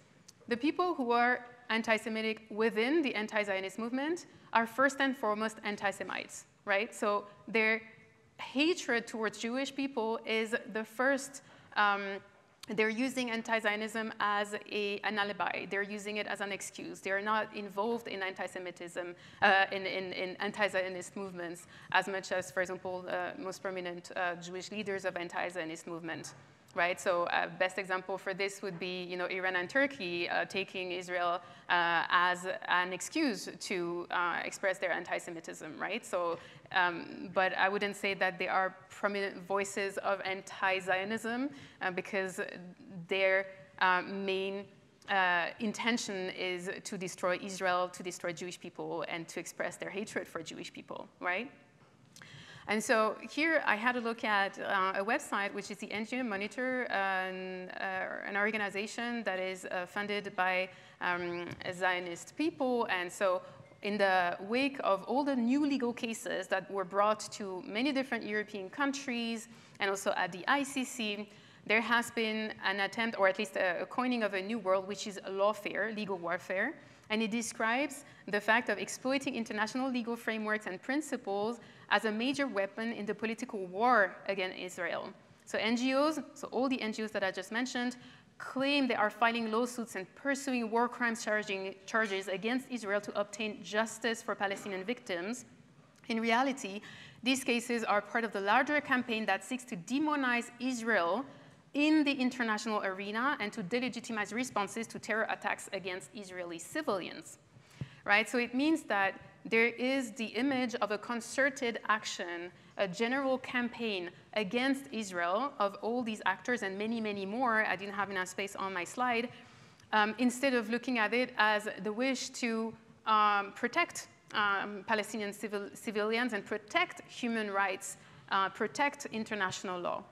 the people who are anti-Semitic within the anti-Zionist movement are first and foremost anti-Semites, right? So their hatred towards Jewish people is the first, they're using anti-Zionism as an alibi. They're using it as an excuse. They're not involved in anti-Semitism, in anti-Zionist movements as much as, for example, most prominent Jewish leaders of anti-Zionist movement. Right, so best example for this would be, Iran and Turkey taking Israel as an excuse to express their anti-Semitism, right? So, but I wouldn't say that they are prominent voices of anti-Zionism because their main intention is to destroy Israel, to destroy Jewish people, and to express their hatred for Jewish people, right? And so here I had a look at a website, which is the NGO Monitor, an organization that is funded by Zionist people. And so in the wake of all the new legal cases that were brought to many different European countries and also at the ICC, there has been an attempt, or at least a coining of a new word, which is lawfare, legal warfare. And it describes the fact of exploiting international legal frameworks and principles as a major weapon in the political war against Israel. So NGOs, so all the NGOs that I just mentioned, claim they are filing lawsuits and pursuing war crimes charges against Israel to obtain justice for Palestinian victims. In reality, these cases are part of the larger campaign that seeks to demonize Israel in the international arena and to delegitimize responses to terror attacks against Israeli civilians, right? So it means that there is the image of a concerted action, a general campaign against Israel of all these actors and many, many more. I didn't have enough space on my slide. Instead of looking at it as the wish to protect Palestinian civilians and protect human rights, protect international law.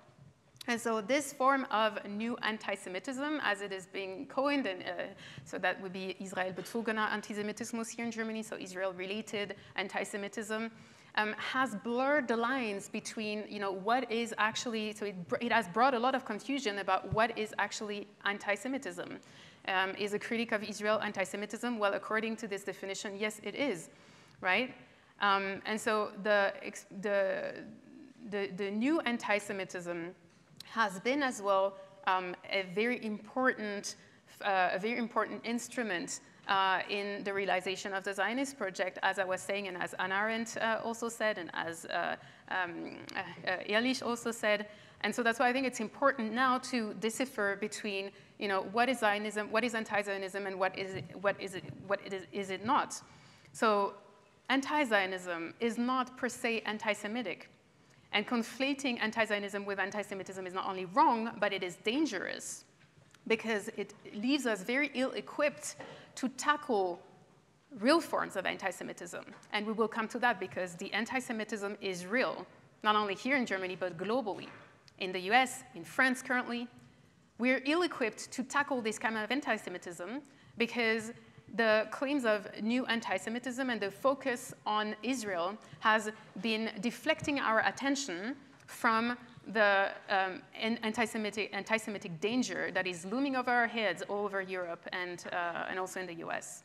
And so this form of new anti-Semitism, as it is being coined, and so that would be Israel-bezogener Antisemitismus here in Germany, so Israel-related anti-Semitism, has blurred the lines between, what is actually, so it has brought a lot of confusion about what is actually anti-Semitism. Is a critic of Israel anti-Semitism? Well, according to this definition, yes, it is, right? And so the new anti-Semitism has been as well a very important instrument in the realization of the Zionist project, as I was saying, and as Hannah Arendt also said, and as Ehrlich also said. And so that's why I think it's important now to decipher between, what is Zionism, what is anti-Zionism, and what is it not. So anti-Zionism is not per se anti-Semitic. And conflating anti-Zionism with anti-Semitism is not only wrong, but it is dangerous because it leaves us very ill-equipped to tackle real forms of anti-Semitism. And we will come to that because the anti-Semitism is real, not only here in Germany, but globally. In the US, in France currently, we're ill-equipped to tackle this kind of anti-Semitism because the claims of new anti-Semitism and the focus on Israel has been deflecting our attention from the anti-Semitic danger that is looming over our heads all over Europe and also in the US.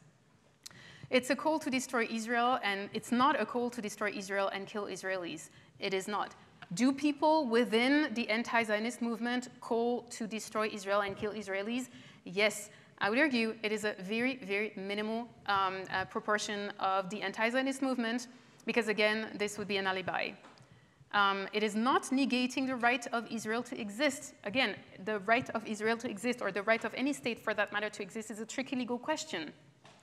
It's a call to destroy Israel, and it's not a call to destroy Israel and kill Israelis. It is not. Do people within the anti-Zionist movement call to destroy Israel and kill Israelis? Yes. I would argue it is a very, very minimal proportion of the anti-Zionist movement because, again, this would be an alibi. It is not negating the right of Israel to exist. Again, the right of Israel to exist, or the right of any state for that matter to exist, is a tricky legal question.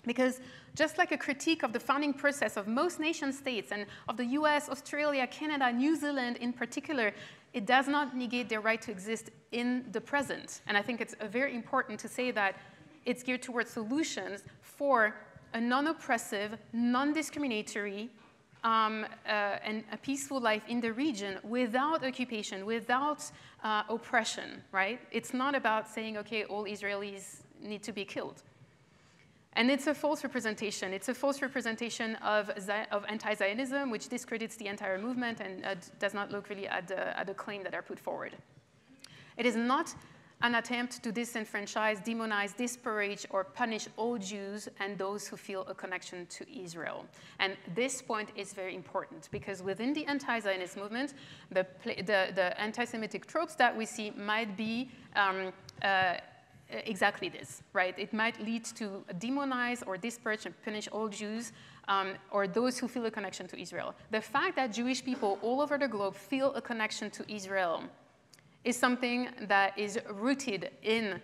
Because just like a critique of the founding process of most nation states and of the US, Australia, Canada, New Zealand in particular, it does not negate their right to exist in the present. And I think it's very important to say that it's geared towards solutions for a non-oppressive, non-discriminatory, and a peaceful life in the region without occupation, without oppression, right? It's not about saying, okay, all Israelis need to be killed. And it's a false representation. It's a false representation of anti-Zionism, which discredits the entire movement and does not look really at the claim that are put forward. It is not an attempt to disenfranchise, demonize, disparage, or punish all Jews and those who feel a connection to Israel. And this point is very important because within the anti-Zionist movement, the anti-Semitic tropes that we see might be exactly this, right? It might lead to demonize or disparage and punish all Jews or those who feel a connection to Israel. The fact that Jewish people all over the globe feel a connection to Israel is something that is rooted in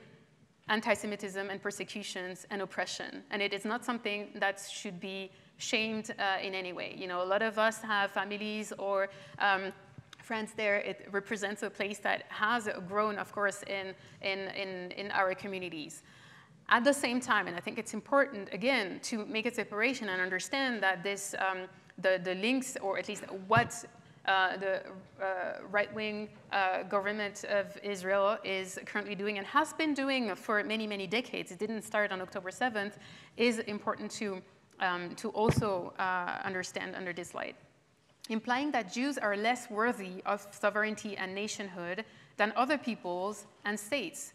anti-Semitism and persecutions and oppression. And it is not something that should be shamed in any way. A lot of us have families or friends there. It represents a place that has grown, of course, in our communities. At the same time, and I think it's important, again, to make a separation and understand that this, the links, or at least what the right-wing government of Israel is currently doing and has been doing for many, many decades, it didn't start on October 7th, is important to also understand under this light. Implying that Jews are less worthy of sovereignty and nationhood than other peoples and states.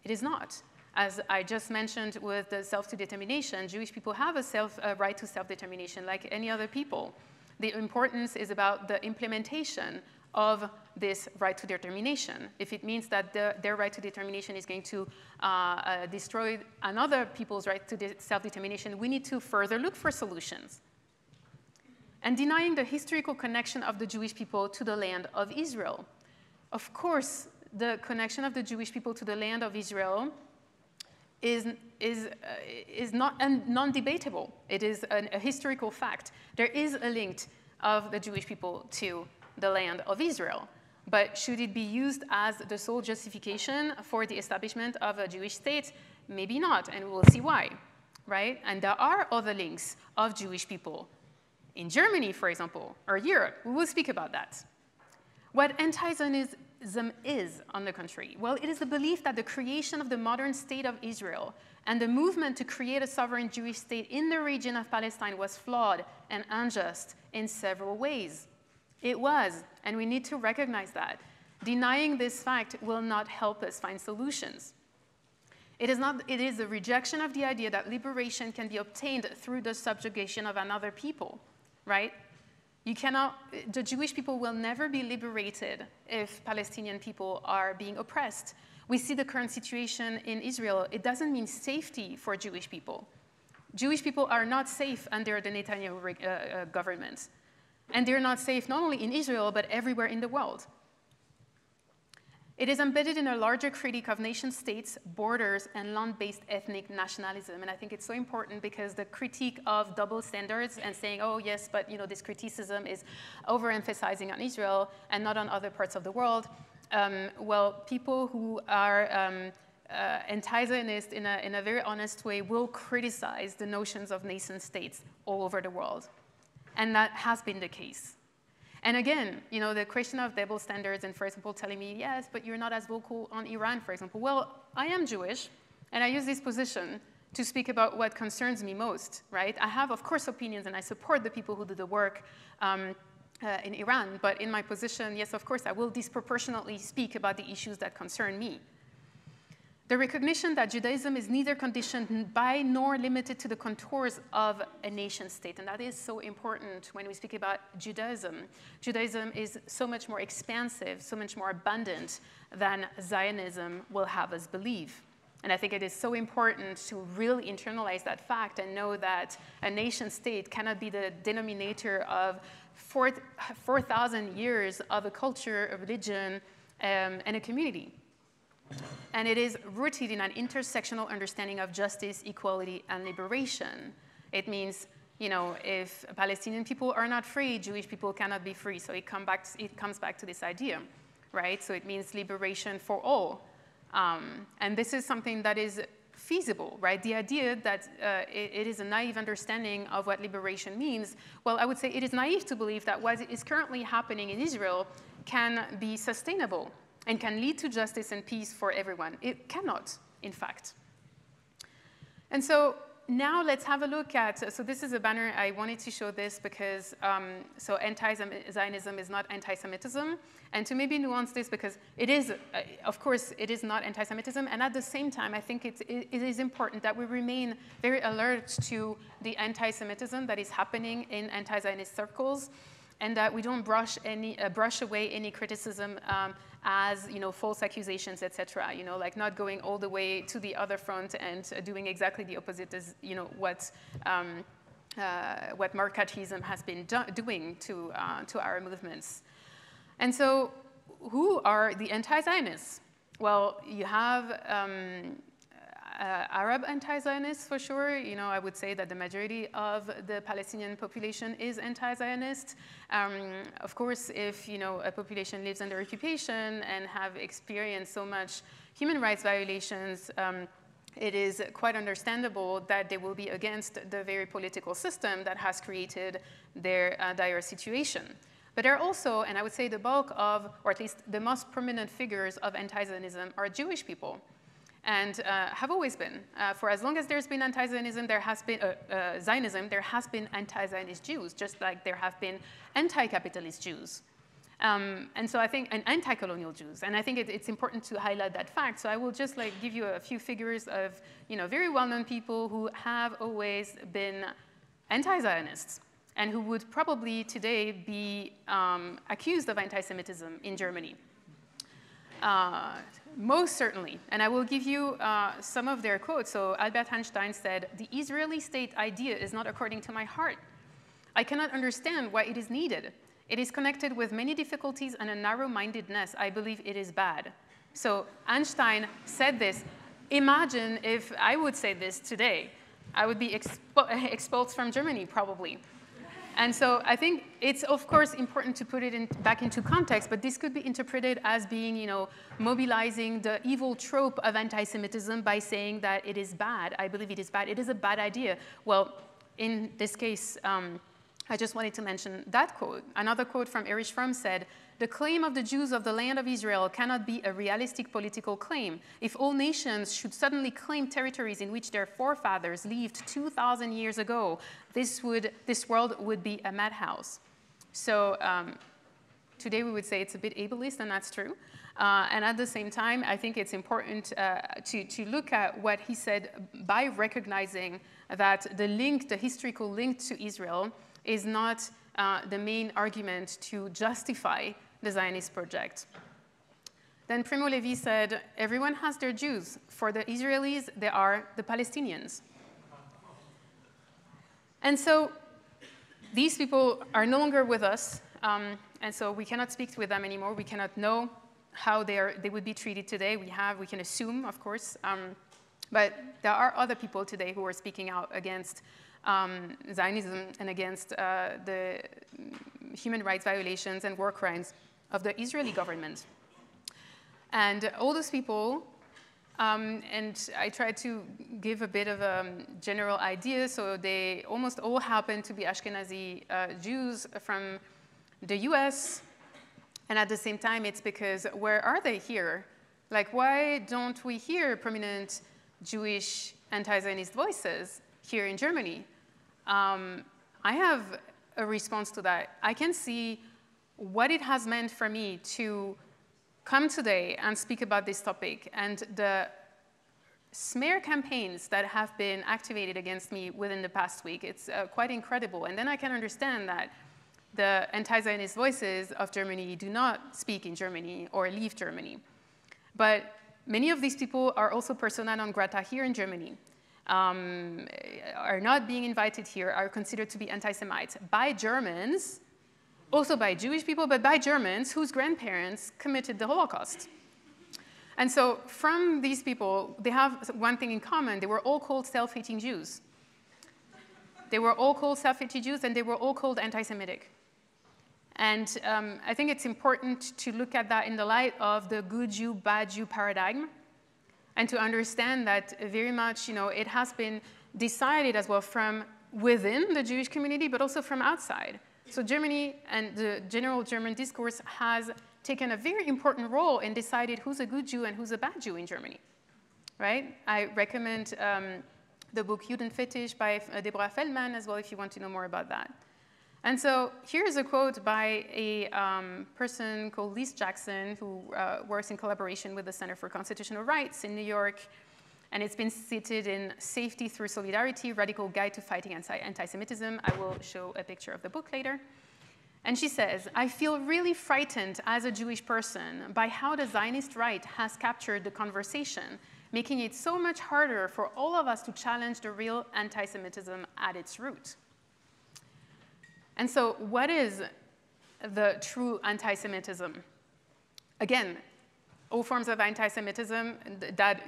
It is not. As I just mentioned with the self-determination, Jewish people have a right to self-determination like any other people. The importance is about the implementation of this right to determination. If it means that their right to determination is going to destroy another people's right to self-determination, we need to further look for solutions. And denying the historical connection of the Jewish people to the land of Israel. Of course, the connection of the Jewish people to the land of Israel is not non-debatable. It is a historical fact. There is a link of the Jewish people to the land of Israel. But should it be used as the sole justification for the establishment of a Jewish state? Maybe not, and we'll see why, right? And there are other links of Jewish people in Germany, for example, or Europe. We will speak about that. What anti-Zionism is, on the contrary, well, it is the belief that the creation of the modern state of Israel and the movement to create a sovereign Jewish state in the region of Palestine was flawed and unjust in several ways. It was, and we need to recognize that. Denying this fact will not help us find solutions. It is a rejection of the idea that liberation can be obtained through the subjugation of another people, right? The Jewish people will never be liberated if Palestinian people are being oppressed. We see the current situation in Israel. It doesn't mean safety for Jewish people. Jewish people are not safe under the Netanyahu government. And they're not safe not only in Israel, but everywhere in the world. It is embedded in a larger critique of nation states, borders, and land-based ethnic nationalism. And I think it's so important because the critique of double standards and saying, oh, yes, but this criticism is overemphasizing on Israel and not on other parts of the world. Well, people who are anti-Zionist in a very honest way will criticize the notions of nation states all over the world. And that has been the case. And again, the question of double standards and, for example, telling me, yes, but you're not as vocal on Iran, for example. Well, I am Jewish, and I use this position to speak about what concerns me most, right? I have, of course, opinions, and I support the people who do the work in Iran. But in my position, yes, of course, I will disproportionately speak about the issues that concern me. The recognition that Judaism is neither conditioned by nor limited to the contours of a nation state. And that is so important when we speak about Judaism. Judaism is so much more expansive, so much more abundant than Zionism will have us believe. And I think it is so important to really internalize that fact and know that a nation state cannot be the denominator of 4,000 years of a culture, a religion, and a community. And it is rooted in an intersectional understanding of justice, equality, and liberation. It means, if Palestinian people are not free, Jewish people cannot be free. So it comes back to this idea, right? So it means liberation for all. And this is something that is feasible, right? The idea that it is a naive understanding of what liberation means, well, I would say it is naive to believe that what is currently happening in Israel can be sustainable and can lead to justice and peace for everyone. It cannot, in fact. And so now let's have a look at, so this is a banner. I wanted to show this because, so anti-Zionism is not anti-Semitism. And to maybe nuance this, because it is, of course, it is not anti-Semitism. And at the same time, I think it is important that we remain very alert to the anti-Semitism that is happening in anti-Zionist circles, and that we don't brush away any criticism as false accusations, etc. Like not going all the way to the other front and doing exactly the opposite as what Marxism has been doing to our movements. And so, who are the anti-Zionists? Well, you have Arab anti-Zionists for sure. I would say that the majority of the Palestinian population is anti-Zionist. Of course, if a population lives under occupation and have experienced so much human rights violations, it is quite understandable that they will be against the very political system that has created their dire situation. But there are also, and I would say the bulk of, or at least the most prominent figures of anti-Zionism are Jewish people. And have always been. For as long as there's been anti-Zionism, there has been Zionism, there has been anti-Zionist Jews, just like there have been anti-capitalist Jews. And so I think, and anti-colonial Jews. And I think it's important to highlight that fact. So I will just give you a few figures of very well-known people who have always been anti-Zionists. and who would probably today be accused of anti-Semitism in Germany. Most certainly, and I will give you some of their quotes. So Albert Einstein said, "The Israeli state idea is not according to my heart. I cannot understand why it is needed. It is connected with many difficulties and a narrow-mindedness. I believe it is bad." So Einstein said this. Imagine if I would say this today. I would be expelled from Germany, probably. And so I think it's, of course, important to put it back into context, but this could be interpreted as being, mobilizing the evil trope of anti-Semitism by saying that it is bad. I believe it is bad. It is a bad idea. Well, in this case, I just wanted to mention that quote. Another quote from Erich Fromm said, "The claim of the Jews of the land of Israel cannot be a realistic political claim. If all nations should suddenly claim territories in which their forefathers lived 2,000 years ago, this world would be a madhouse." So today we would say it's a bit ableist, and that's true. And at the same time, I think it's important to look at what he said by recognizing that the historical link to Israel is not the main argument to justify the Zionist project. Then Primo Levi said, "Everyone has their Jews. For the Israelis, they are the Palestinians." And so these people are no longer with us, and so we cannot speak with them anymore. We cannot know how they would be treated today. We can assume, of course, but there are other people today who are speaking out against Zionism and against the human rights violations and war crimes of the Israeli government. And all those people, and I tried to give a bit of a general idea, so they almost all happen to be Ashkenazi Jews from the US, and at the same time it's because where are they here? Like, why don't we hear prominent Jewish anti-Zionist voices here in Germany? I have a response to that. I can see what it has meant for me to come today and speak about this topic and the smear campaigns that have been activated against me within the past week. It's quite incredible. And then I can understand that the anti-Zionist voices of Germany do not speak in Germany or leave Germany. But many of these people are also persona non grata here in Germany. Are not being invited here, are considered to be anti-Semites by Germans, also by Jewish people, but by Germans whose grandparents committed the Holocaust. And so from these people, they have one thing in common. They were all called self-hating Jews. They were all called self-hating Jews, and they were all called anti-Semitic. And I think it's important to look at that in the light of the good Jew, bad Jew paradigm, and to understand that very much, it has been decided as well from within the Jewish community, but also from outside. So Germany and the general German discourse has taken a very important role in deciding who's a good Jew and who's a bad Jew in Germany, right? I recommend the book Judenfetisch by Deborah Feldman as well if you want to know more about that. And so here's a quote by a person called Liz Jackson, who works in collaboration with the Center for Constitutional Rights in New York. And it's been cited in Safety Through Solidarity, Radical Guide to Fighting Anti-Semitism. I will show a picture of the book later. And she says, "I feel really frightened as a Jewish person by how the Zionist right has captured the conversation, making it so much harder for all of us to challenge the real anti-Semitism at its root." And so what is the true anti-Semitism? Again, all forms of anti-Semitism that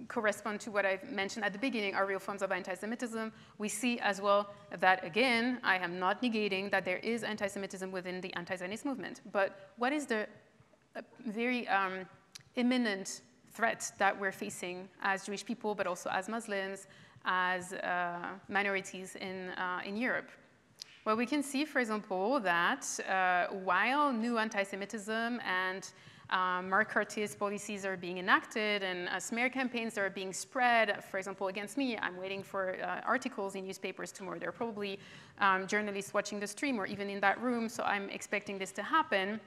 correspond to what I've mentioned at the beginning are real forms of anti-Semitism. We see as well that, again, I am not negating that there is anti-Semitism within the anti-Zionist movement. But what is the very imminent threat that we're facing as Jewish people, but also as Muslims, as minorities in Europe? Well, we can see, for example, that while new anti-Semitism and McCarthyist policies are being enacted and smear campaigns are being spread, for example, against me, I'm waiting for articles in newspapers tomorrow. There are probably journalists watching the stream or even in that room, so I'm expecting this to happen.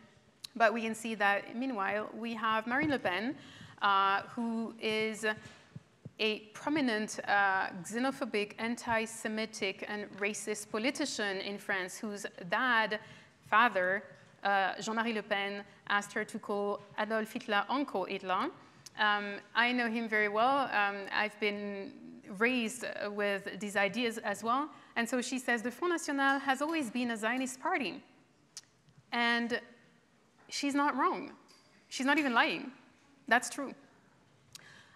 But we can see that, meanwhile, we have Marine Le Pen, who is a prominent xenophobic, anti-Semitic, and racist politician in France whose father, Jean-Marie Le Pen, asked her to call Adolf Hitler Uncle Hitler. I know him very well. I've been raised with these ideas as well. And so she says, the Front National has always been a Zionist party. And she's not wrong. She's not even lying. That's true.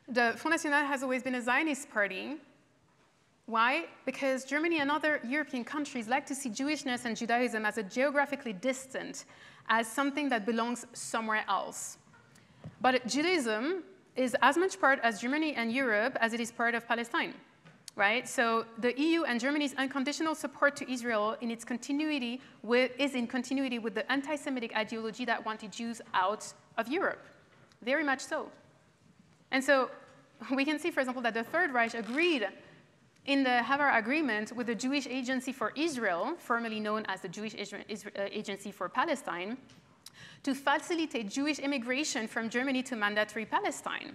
The Front National has always been a Zionist party. Why? Because Germany and other European countries like to see Jewishness and Judaism as a geographically distant, as something that belongs somewhere else. But Judaism is as much part of Germany and Europe as it is part of Palestine, right? So the EU and Germany's unconditional support to Israel in its continuity is in continuity with the anti-Semitic ideology that wanted Jews out of Europe, very much so. And so we can see, for example, that the Third Reich agreed in the Havar Agreement with the Jewish Agency for Israel, formerly known as the Jewish Agency for Palestine, to facilitate Jewish immigration from Germany to mandatory Palestine,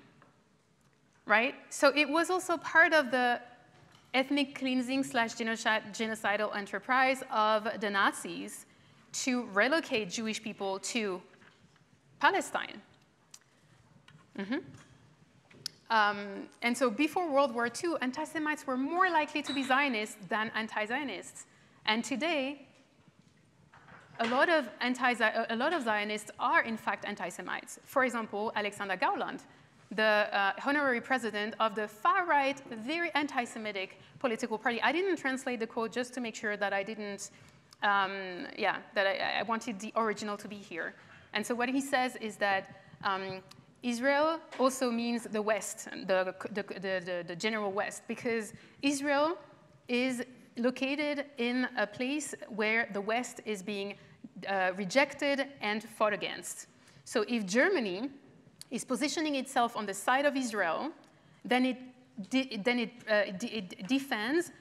right? So it was also part of the ethnic cleansing / genocidal enterprise of the Nazis to relocate Jewish people to Palestine. And so before World War II, anti-Semites were more likely to be Zionists than anti-Zionists. And today, a lot of Zionists are, in fact, anti-Semites. For example, Alexander Gauland, the honorary president of the far-right, very anti-Semitic political party. I didn't translate the quote just to make sure that I didn't, I wanted the original to be here. And so what he says is that Israel also means the West, the general West, because Israel is located in a place where the West is being rejected and fought against. So if Germany is positioning itself on the side of Israel, then it defends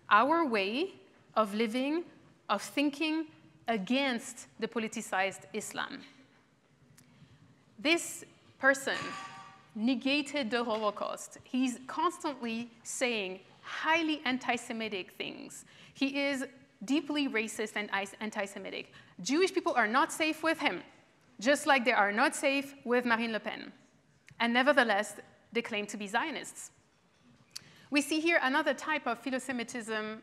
our way of living, of thinking against the politicized Islam. This person negated the Holocaust. He's constantly saying highly anti-Semitic things. He is deeply racist and anti-Semitic. Jewish people are not safe with him, just like they are not safe with Marine Le Pen. And nevertheless, they claim to be Zionists. We see here another type of philosemitism.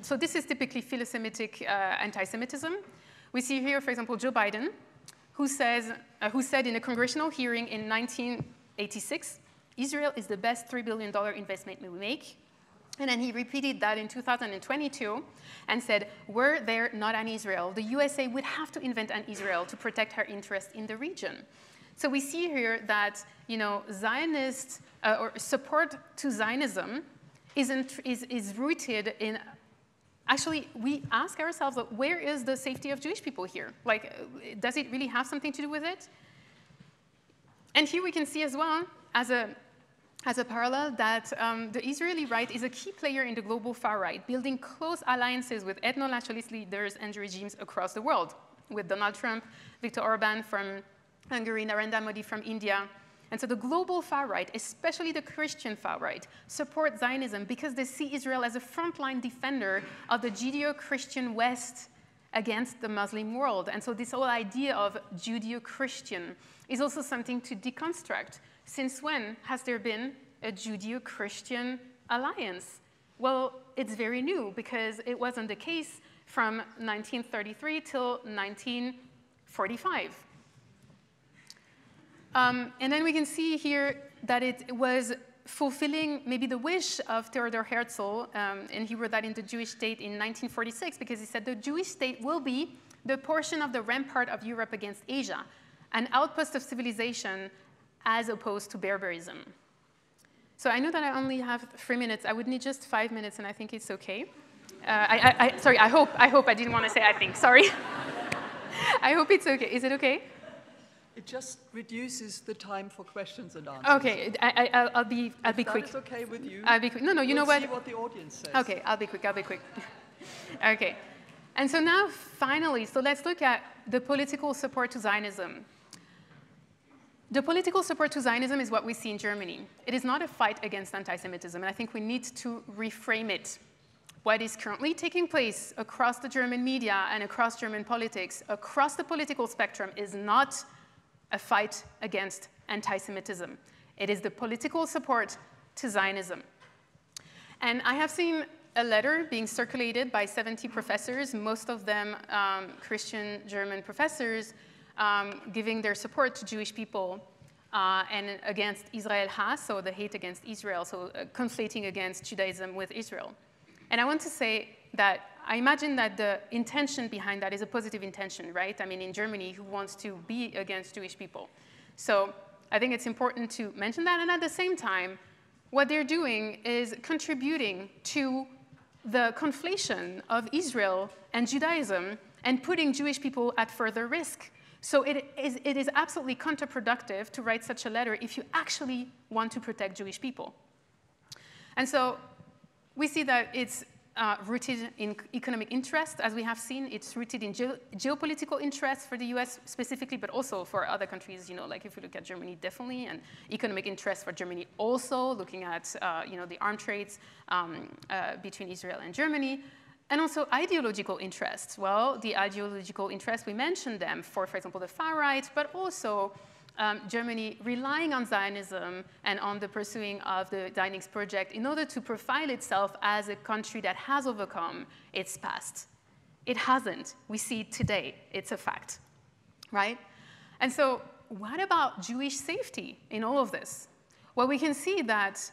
So this is typically philosemitic anti-Semitism. We see here, for example, Joe Biden, who said in a congressional hearing in 1986, Israel is the best $3 billion investment we make. And then he repeated that in 2022 and said, were there not an Israel, the USA would have to invent an Israel to protect her interest in the region. So we see here that, Zionist or support to Zionism is rooted in, actually, we ask ourselves, where is the safety of Jewish people here? Like, does it really have something to do with it? And here we can see as well, as a parallel, that the Israeli right is a key player in the global far right, building close alliances with ethno-nationalist leaders and regimes across the world, with Donald Trump, Viktor Orban from Hungary, Narendra Modi from India. And so the global far right, especially the Christian far right, support Zionism because they see Israel as a frontline defender of the Judeo-Christian West against the Muslim world. And so this whole idea of Judeo-Christian is also something to deconstruct. Since when has there been a Judeo-Christian alliance? Well, it's very new because it wasn't the case from 1933 till 1945. And then we can see here that it was fulfilling maybe the wish of Theodor Herzl, and he wrote that in The Jewish State in 1946, because he said the Jewish state will be the portion of the rampart of Europe against Asia, an outpost of civilization as opposed to barbarism. So I know that I only have 3 minutes. I would need just 5 minutes, and I think it's okay. Sorry, I hope I didn't want to say I think, sorry. I hope it's okay. Is it okay? It just reduces the time for questions and answers. Okay, I'll be quick. If that is okay with you. I'll be quick. No, you know what? We'll see what the audience says. Okay, I'll be quick. Okay, and so now finally, so let's look at the political support to Zionism. The political support to Zionism is what we see in Germany. It is not a fight against anti-Semitism, and I think we need to reframe it. What is currently taking place across the German media and across German politics, across the political spectrum, is not a fight against anti-Semitism. It is the political support to Zionism. And I have seen a letter being circulated by 70 professors, most of them Christian German professors, giving their support to Jewish people and against Israel has, so the hate against Israel, so conflating against Judaism with Israel. And I want to say that I imagine that the intention behind that is a positive intention, right? I mean, in Germany, who wants to be against Jewish people? So I think it's important to mention that, and at the same time, what they're doing is contributing to the conflation of Israel and Judaism and putting Jewish people at further risk. So it is absolutely counterproductive to write such a letter if you actually want to protect Jewish people. And so we see that it's rooted in economic interest, as we have seen. It's rooted in geopolitical interests for the US specifically, but also for other countries, like if we look at Germany, definitely, and economic interest for Germany also, looking at, the arms trades between Israel and Germany. And also ideological interests. Well, the ideological interests, we mentioned them for example, the far right, but also Germany relying on Zionism and on the pursuing of the Zionist project in order to profile itself as a country that has overcome its past. It hasn't. We see it today. It's a fact, right? And so what about Jewish safety in all of this? Well, we can see that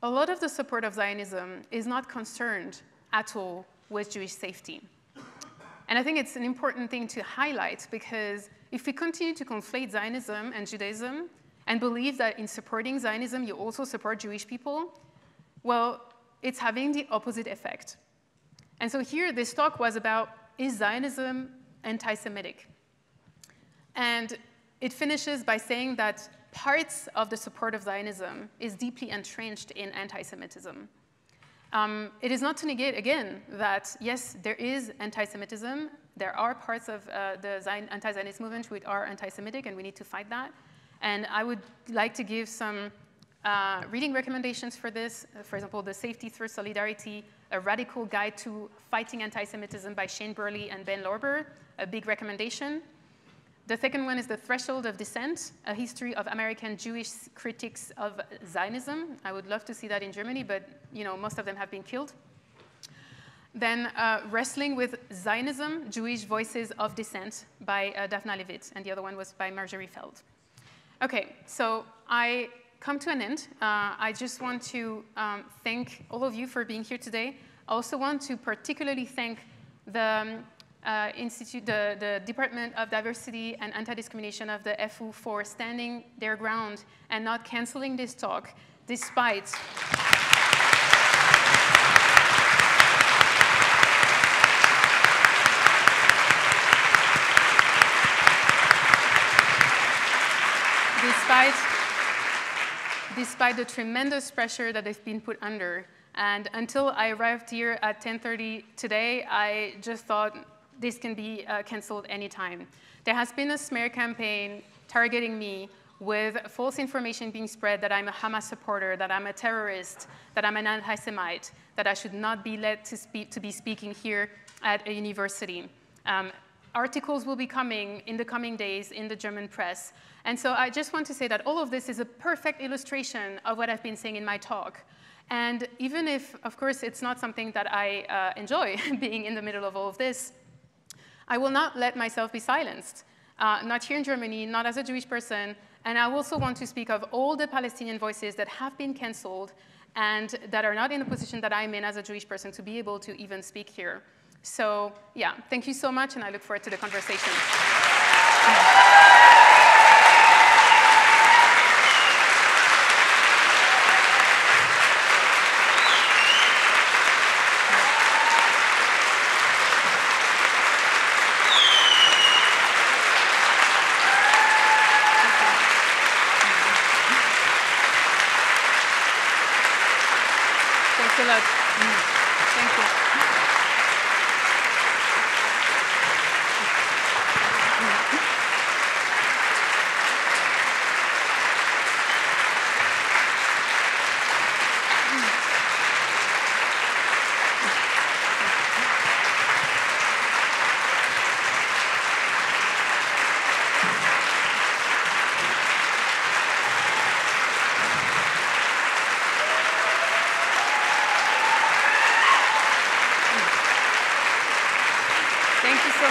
a lot of the support of Zionism is not concerned at all with Jewish safety. And I think it's an important thing to highlight, because if we continue to conflate Zionism and Judaism and believe that in supporting Zionism you also support Jewish people, well, it's having the opposite effect. And so here this talk was about, is Zionism anti-Semitic? And it finishes by saying that parts of the support of Zionism is deeply entrenched in anti-Semitism. It is not to negate, again, that yes, there is anti-Semitism. There are parts of the anti-Zionist movement which are anti-Semitic, and we need to fight that. And I would like to give some reading recommendations for this. For example, The Safety Through Solidarity, A Radical Guide to Fighting Anti-Semitism by Shane Burley and Ben Lorber, a big recommendation. The second one is The Threshold of Dissent, A History of American Jewish Critics of Zionism. I would love to see that in Germany, but most of them have been killed. Then Wrestling with Zionism, Jewish Voices of Dissent by Daphna Levitt, and the other one was by Marjorie Feld. Okay, so I come to an end. I just want to thank all of you for being here today. I also want to particularly thank the the Department of Diversity and Anti-Discrimination of the FU for standing their ground and not canceling this talk despite despite the tremendous pressure that they've been put under. And until I arrived here at 10:30 today, I just thought this can be canceled anytime. There has been a smear campaign targeting me with false information being spread that I'm a Hamas supporter, that I'm a terrorist, that I'm an anti-Semite, that I should not be let to be speaking here at a university. Articles will be coming in the coming days in the German press. And so I just want to say that all of this is a perfect illustration of what I've been saying in my talk. And even if, of course, it's not something that I enjoy, being in the middle of all of this, I will not let myself be silenced. Not here in Germany, not as a Jewish person. And I also want to speak of all the Palestinian voices that have been canceled and that are not in the position that I'm in as a Jewish person to be able to even speak here. So yeah, thank you so much, and I look forward to the conversation. Thanks a lot. Thank you.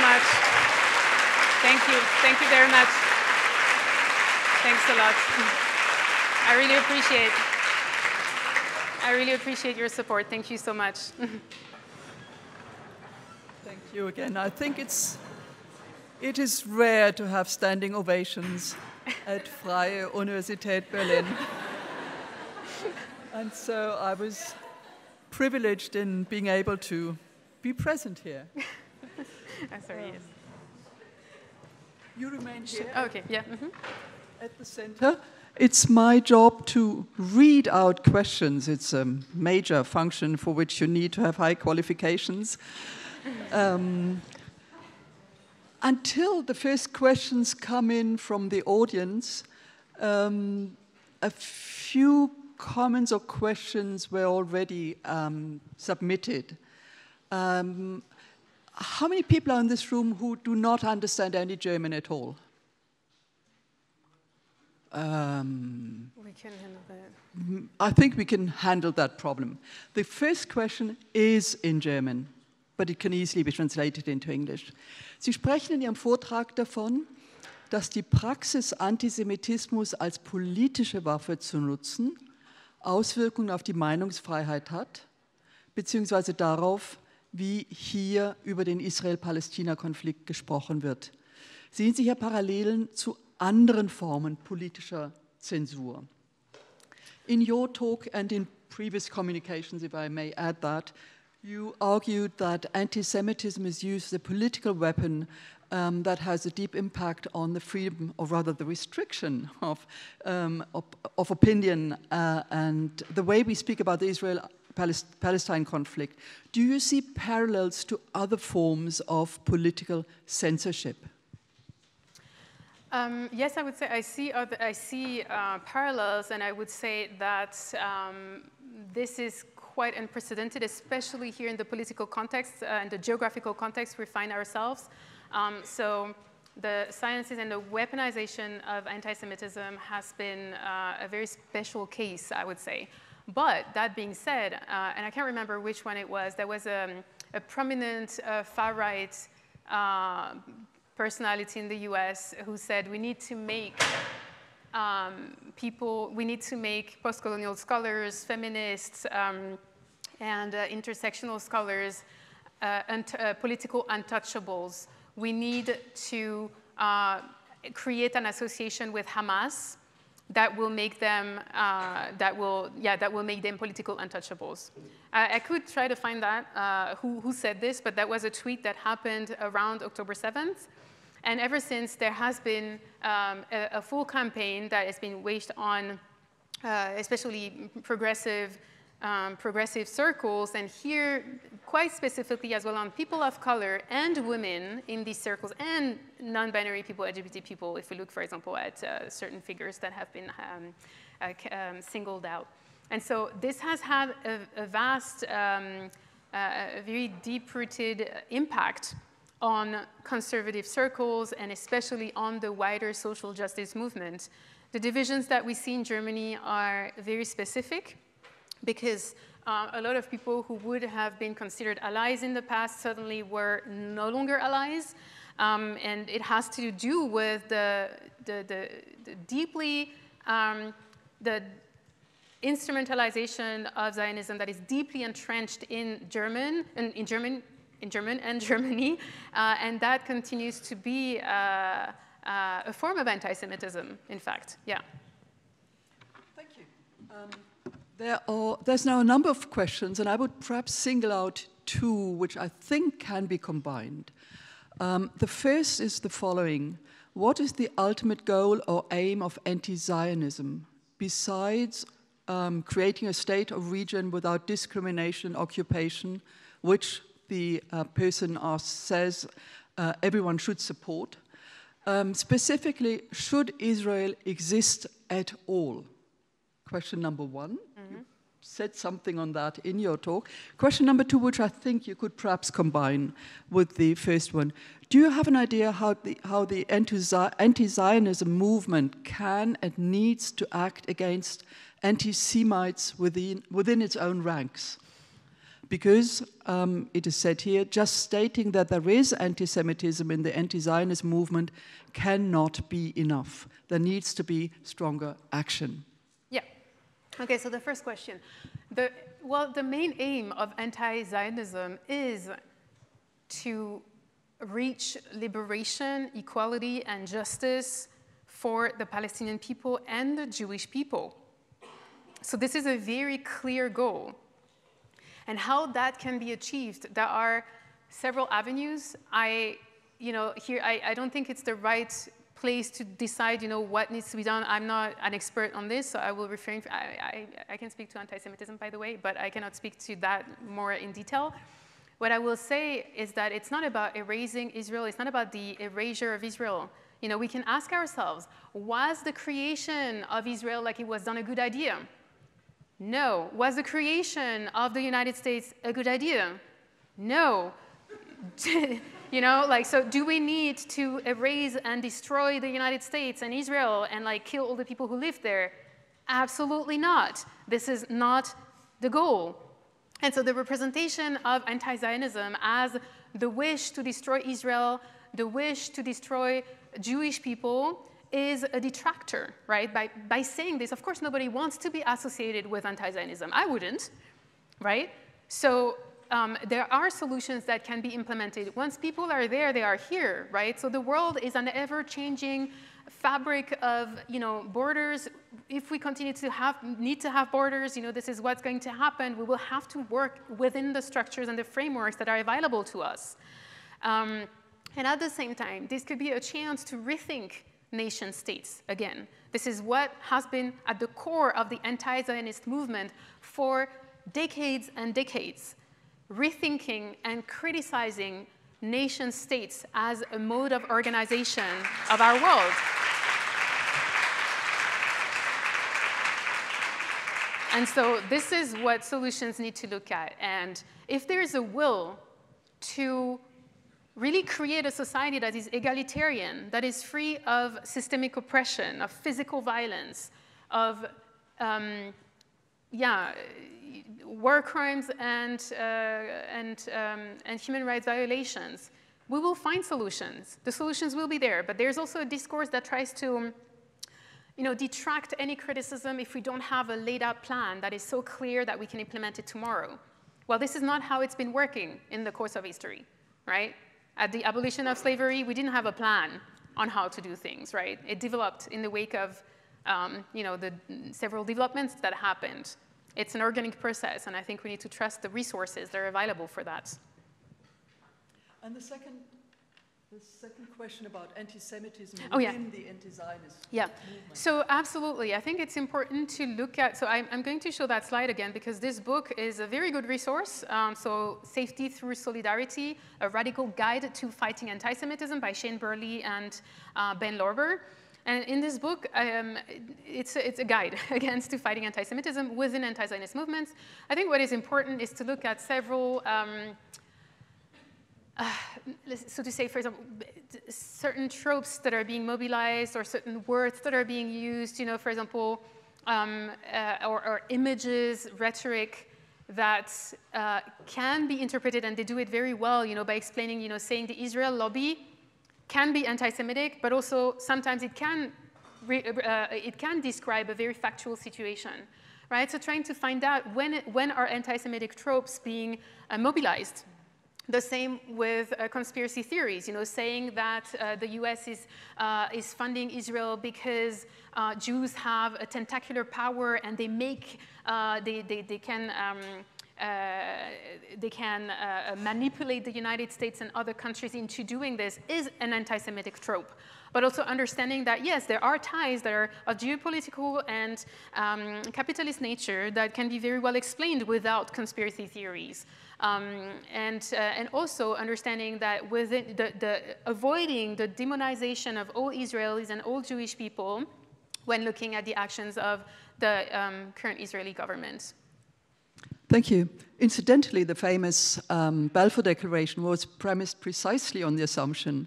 much. Thank you. Thank you very much. Thanks a lot. I really appreciate your support. Thank you so much. Thank you again. I think it is rare to have standing ovations at Freie Universität Berlin. And so I was privileged in being able to be present here. Sorry, yes. You remain here. Oh, okay, yeah. At the center. It's my job to read out questions. It's a major function for which you need to have high qualifications. Until the first questions come in from the audience, a few comments or questions were already submitted. How many people are in this room who do not understand any German at all? We can handle that. I think we can handle that problem. The first question is in German, but it can easily be translated into English. Sie sprechen in Ihrem Vortrag davon, dass die Praxis, Antisemitismus als politische Waffe zu nutzen, Auswirkungen auf die Meinungsfreiheit hat, beziehungsweise darauf, wie hier über den Israel-Palästina-Konflikt gesprochen wird. Sehen Sie hier Parallelen zu anderen Formen politischer Zensur? In your talk and in previous communications, if I may add that, you argued that anti-Semitism is used as a political weapon that has a deep impact on the freedom, or rather the restriction of opinion and the way we speak about the Israel-Palestine conflict. Do you see parallels to other forms of political censorship? Yes, I would say I see parallels, and I would say that this is quite unprecedented, especially here in the political context and the geographical context we find ourselves. So the sciences and the weaponization of anti-Semitism has been a very special case, I would say. But that being said, and I can't remember which one it was, there was a prominent far-right personality in the US who said we need to make post-colonial scholars, feminists, and intersectional scholars political untouchables. We need to create an association with Hamas that will make them political untouchables. I could try to find that who said this, but that was a tweet that happened around October 7th. And ever since, there has been a full campaign that has been waged on, especially progressive circles, and here quite specifically as well on people of color and women in these circles, and non-binary people, LGBT people, if we look, for example, at certain figures that have been singled out. And so this has had a vast, a very deep-rooted impact on conservative circles, and especially on the wider social justice movement. The divisions that we see in Germany are very specific, because a lot of people who would have been considered allies in the past suddenly were no longer allies. And it has to do with the instrumentalization of Zionism that is deeply entrenched in Germany, and that continues to be a form of anti-Semitism, in fact, yeah. Thank you. There's now a number of questions, and I would perhaps single out two which I think can be combined. The first is the following. What is the ultimate goal or aim of anti-Zionism, besides creating a state or region without discrimination, occupation, which the person says everyone should support? Specifically, should Israel exist at all? Question number one. Mm-hmm. You said something on that in your talk. Question number two, which I think you could perhaps combine with the first one. Do you have an idea how the anti-Zionism movement can and needs to act against anti-Semites within its own ranks? because it is said here, just stating that there is anti-Semitism in the anti-Zionist movement cannot be enough. There needs to be stronger action. Yeah. Okay, so the first question. The main aim of anti-Zionism is to reach liberation, equality, and justice for the Palestinian people and the Jewish people. So this is a very clear goal. And how that can be achieved, there are several avenues. I don't think it's the right place to decide, what needs to be done. I'm not an expert on this, so I will refrain. I can speak to anti-Semitism, by the way, but I cannot speak to that more in detail. What I will say is that it's not about erasing Israel. It's not about the erasure of Israel. We can ask ourselves, was the creation of Israel like it was done a good idea? No. Was the creation of the United States a good idea? No. So do we need to erase and destroy the United States and Israel and kill all the people who live there? Absolutely not. This is not the goal. And so the representation of anti-Zionism as the wish to destroy Israel, the wish to destroy Jewish people, is a detractor, right? By saying this, of course, nobody wants to be associated with anti-Zionism. I wouldn't, right? So there are solutions that can be implemented. Once people are there, they are here, right? So the world is an ever-changing fabric of, borders. If we continue to need to have borders, this is what's going to happen. We will have to work within the structures and the frameworks that are available to us. And at the same time, this could be a chance to rethink nation states again. This is what has been at the core of the anti-Zionist movement for decades and decades, rethinking and criticizing nation states as a mode of organization of our world. And so this is what solutions need to look at. And if there's a will to really create a society that is egalitarian, that is free of systemic oppression, of physical violence, of war crimes and human rights violations, we will find solutions. The solutions will be there, but there's also a discourse that tries to detract any criticism if we don't have a laid out plan that is so clear that we can implement it tomorrow. Well, this is not how it's been working in the course of history, right? At the abolition of slavery, we didn't have a plan on how to do things, right? It developed in the wake of the several developments that happened. It's an organic process, and I think we need to trust the resources that are available for that. And the second question about anti-Semitism within the anti-Zionist movement. So absolutely. I think it's important to look at, so I'm going to show that slide again because this book is a very good resource. So Safety Through Solidarity, a Radical Guide to Fighting Anti-Semitism by Shane Burley and Ben Lorber. And in this book, it's a guide, again, to fighting anti-Semitism within anti-Zionist movements. I think what is important is to look at several so to say, for example, certain tropes that are being mobilized or certain words that are being used, for example, or images, rhetoric that can be interpreted, and they do it very well, by explaining, saying the Israel lobby can be anti-Semitic, but also sometimes it can describe a very factual situation, right? So trying to find out when are anti-Semitic tropes being mobilized. The same with conspiracy theories, saying that the US is funding Israel because Jews have a tentacular power and they make, they can manipulate the United States and other countries into doing this is an anti-Semitic trope. But also understanding that, yes, there are ties that are of geopolitical and capitalist nature that can be very well explained without conspiracy theories. And also understanding that within avoiding the demonization of all Israelis and all Jewish people when looking at the actions of the current Israeli government. Thank you. Incidentally, the famous Balfour Declaration was premised precisely on the assumption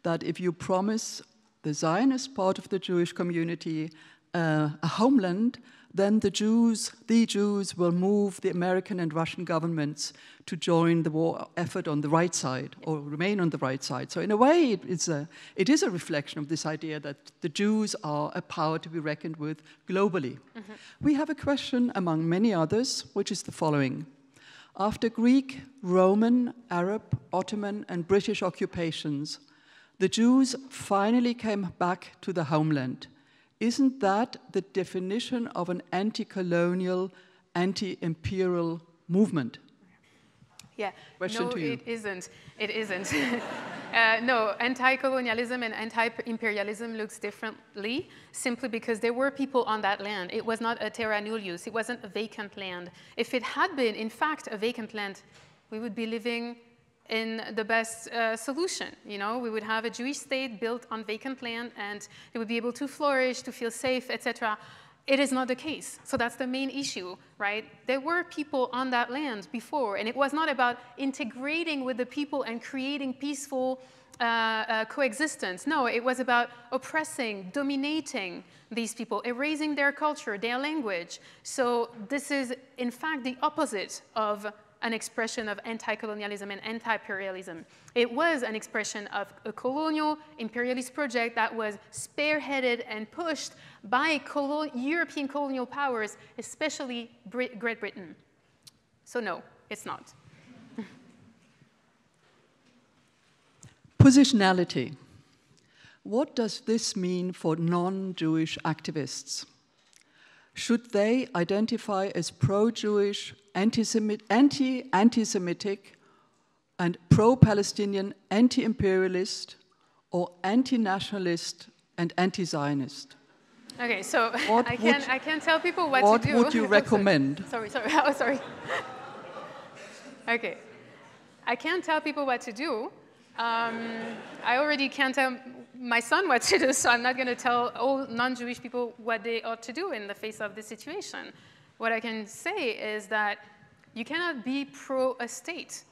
that if you promise the Zionist part of the Jewish community a homeland, then the Jews will move the American and Russian governments to join the war effort on the right side, or remain on the right side. So in a way, it is a reflection of this idea that the Jews are a power to be reckoned with globally. Mm-hmm. We have a question among many others, which is the following. After Greek, Roman, Arab, Ottoman, and British occupations, the Jews finally came back to the homeland. Isn't that the definition of an anti-colonial, anti-imperial movement? Yeah, Question no, to you. it isn't. It isn't. No, anti-colonialism and anti-imperialism looks differently simply because there were people on that land. It was not a terra nullius. It wasn't a vacant land. If it had been, in fact, a vacant land, we would be living in the best solution. You know, we would have a Jewish state built on vacant land, and it would be able to flourish, to feel safe, etc. It is not the case. So that's the main issue, right? There were people on that land before, and it was not about integrating with the people and creating peaceful coexistence. No, it was about oppressing, dominating these people, erasing their culture, their language. So this is, in fact, the opposite of an expression of anti-colonialism and anti-imperialism. It was an expression of a colonial imperialist project that was spearheaded and pushed by European colonial powers, especially Great Britain. So no, it's not. Positionality. What does this mean for non-Jewish activists? Should they identify as pro-Jewish, anti-Semitic, and pro-Palestinian, anti-imperialist, or anti-nationalist and anti-Zionist? Okay, so I can tell people what to do. What would you recommend? Sorry. Oh, sorry. Okay. I can't tell people what to do. I already can't tell my son what to do, so I'm not going to tell all non-Jewish people what they ought to do in the face of this situation. What I can say is that you cannot be pro-a-state.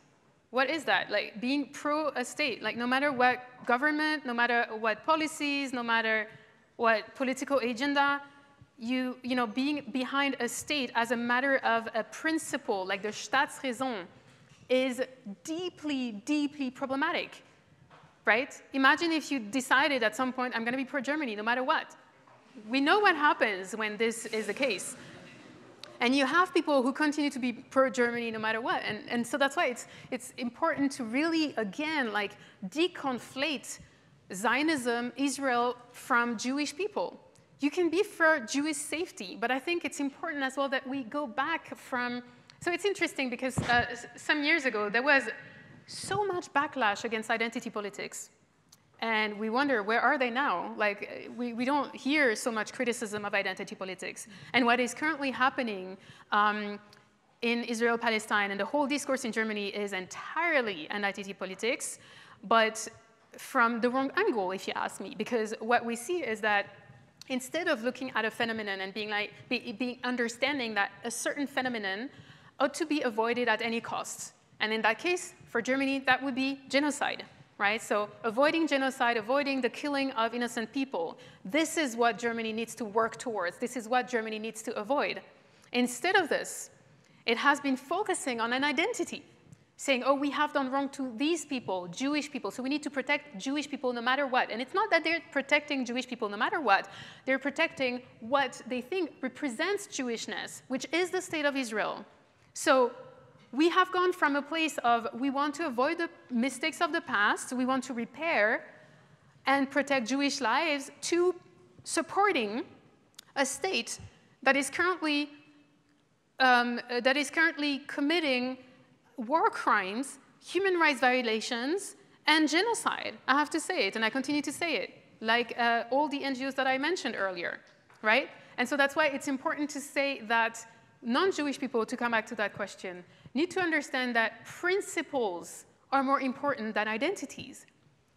What is that? Like, being pro-a-state, like, no matter what government, no matter what policies, no matter what political agenda, you know, being behind a state as a matter of a principle, like the Staatsräson, is deeply, deeply problematic, right? Imagine if you decided at some point, I'm going to be pro-Germany no matter what. We know what happens when this is the case. And you have people who continue to be pro-Germany no matter what. And so that's why it's important to really, again, like, deconflate Zionism, Israel, from Jewish people. You can be for Jewish safety, but I think it's important as well that we go back from. So it's interesting because some years ago, there was so much backlash against identity politics. And we wonder, where are they now? Like, we don't hear so much criticism of identity politics. And what is currently happening in Israel-Palestine and the whole discourse in Germany is entirely identity politics, but from the wrong angle, if you ask me. Because what we see is that instead of looking at a phenomenon and being understanding that a certain phenomenon ought to be avoided at any cost. And in that case, for Germany, that would be genocide, right? So avoiding genocide, avoiding the killing of innocent people, this is what Germany needs to work towards. This is what Germany needs to avoid. Instead of this, it has been focusing on an identity, saying, oh, we have done wrong to these people, Jewish people, so we need to protect Jewish people no matter what. And it's not that they're protecting Jewish people no matter what. They're protecting what they think represents Jewishness, which is the state of Israel. So we have gone from a place of we want to avoid the mistakes of the past, we want to repair and protect Jewish lives, to supporting a state that is currently committing war crimes, human rights violations, and genocide. I have to say it, and I continue to say it, like all the NGOs that I mentioned earlier, right? And so that's why it's important to say that non-Jewish people, to come back to that question, need to understand that principles are more important than identities,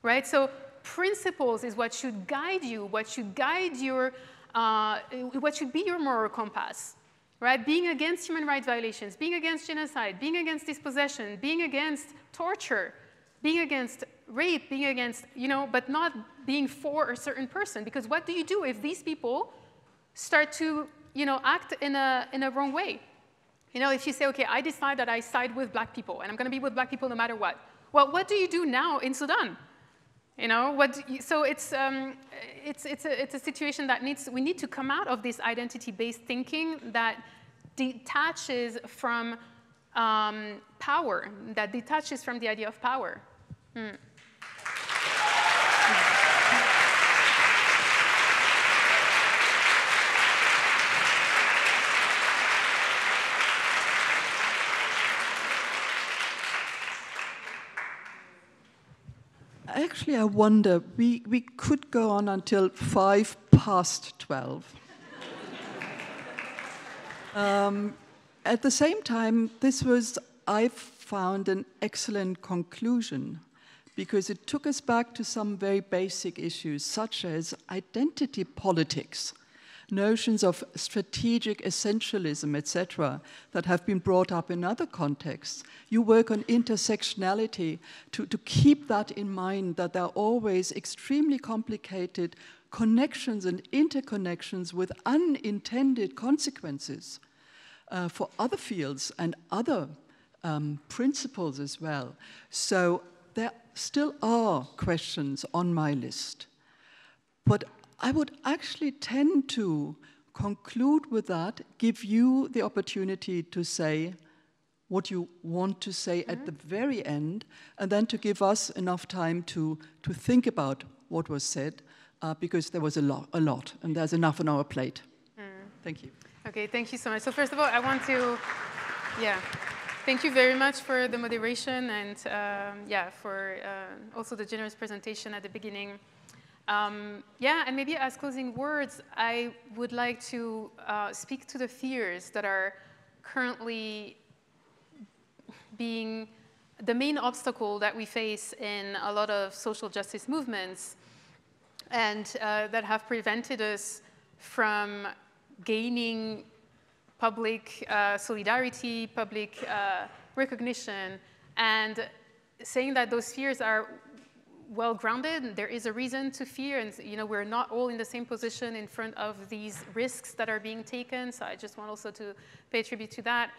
right? So principles is what should guide you, what should guide your, what should be your moral compass, right? Being against human rights violations, being against genocide, being against dispossession, being against torture, being against rape, being against, you know, but not being for a certain person. Because what do you do if these people start to act in a wrong way. If you say, okay, I decide that I side with black people, and I'm going to be with black people no matter what. Well, what do you do now in Sudan? So it's a situation that we need to come out of this identity-based thinking that detaches from power, that detaches from the idea of power. Actually, I wonder, we could go on until 12:05. At the same time, I found an excellent conclusion, because it took us back to some very basic issues, such as identity politics, notions of strategic essentialism, etc., that have been brought up in other contexts. You work on intersectionality to keep that in mind, that there are always extremely complicated connections and interconnections with unintended consequences for other fields and other principles as well. So there still are questions on my list. But I would actually tend to conclude with that, give you the opportunity to say what you want to say at the very end, and then to give us enough time to think about what was said, because there was a lot, and there's enough on our plate. Thank you. Okay, thank you so much. So first of all, I want to, thank you very much for the moderation and for also the generous presentation at the beginning. And maybe as closing words, I would like to speak to the fears that are currently being the main obstacle that we face in a lot of social justice movements, and that have prevented us from gaining public solidarity, public recognition, and saying that those fears are well-grounded. There is a reason to fear, and we're not all in the same position in front of these risks that are being taken. So I just want also to pay tribute to that.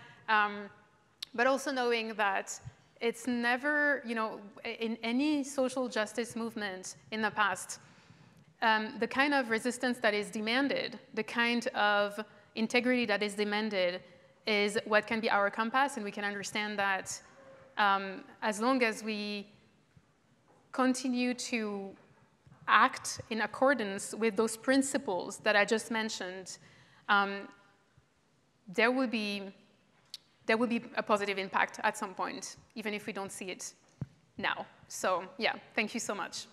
But also knowing that it's never, in any social justice movement in the past, the kind of resistance that is demanded, the kind of integrity that is demanded is what can be our compass, and we can understand that as long as we continue to act in accordance with those principles that I just mentioned, there will be a positive impact at some point, even if we don't see it now. So thank you so much.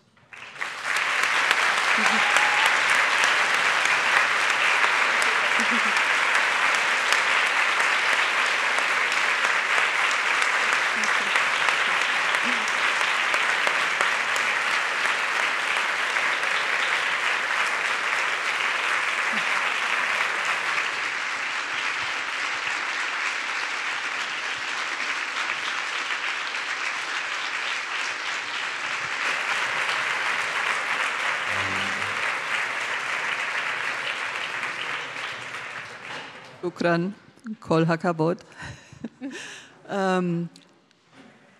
Shukran, kol hakavod.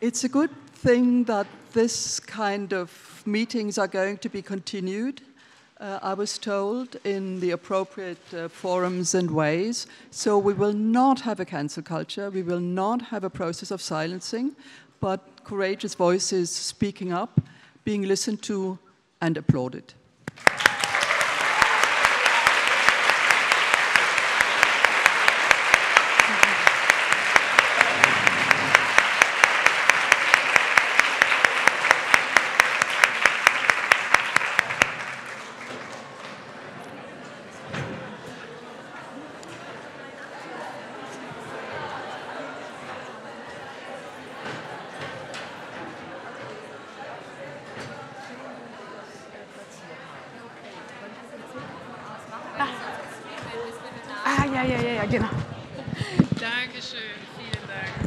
It's a good thing that this kind of meetings are going to be continued, I was told, in the appropriate forums and ways. So we will not have a cancel culture, we will not have a process of silencing, but courageous voices speaking up, being listened to and applauded. Ja, genau. Dankeschön, vielen Dank.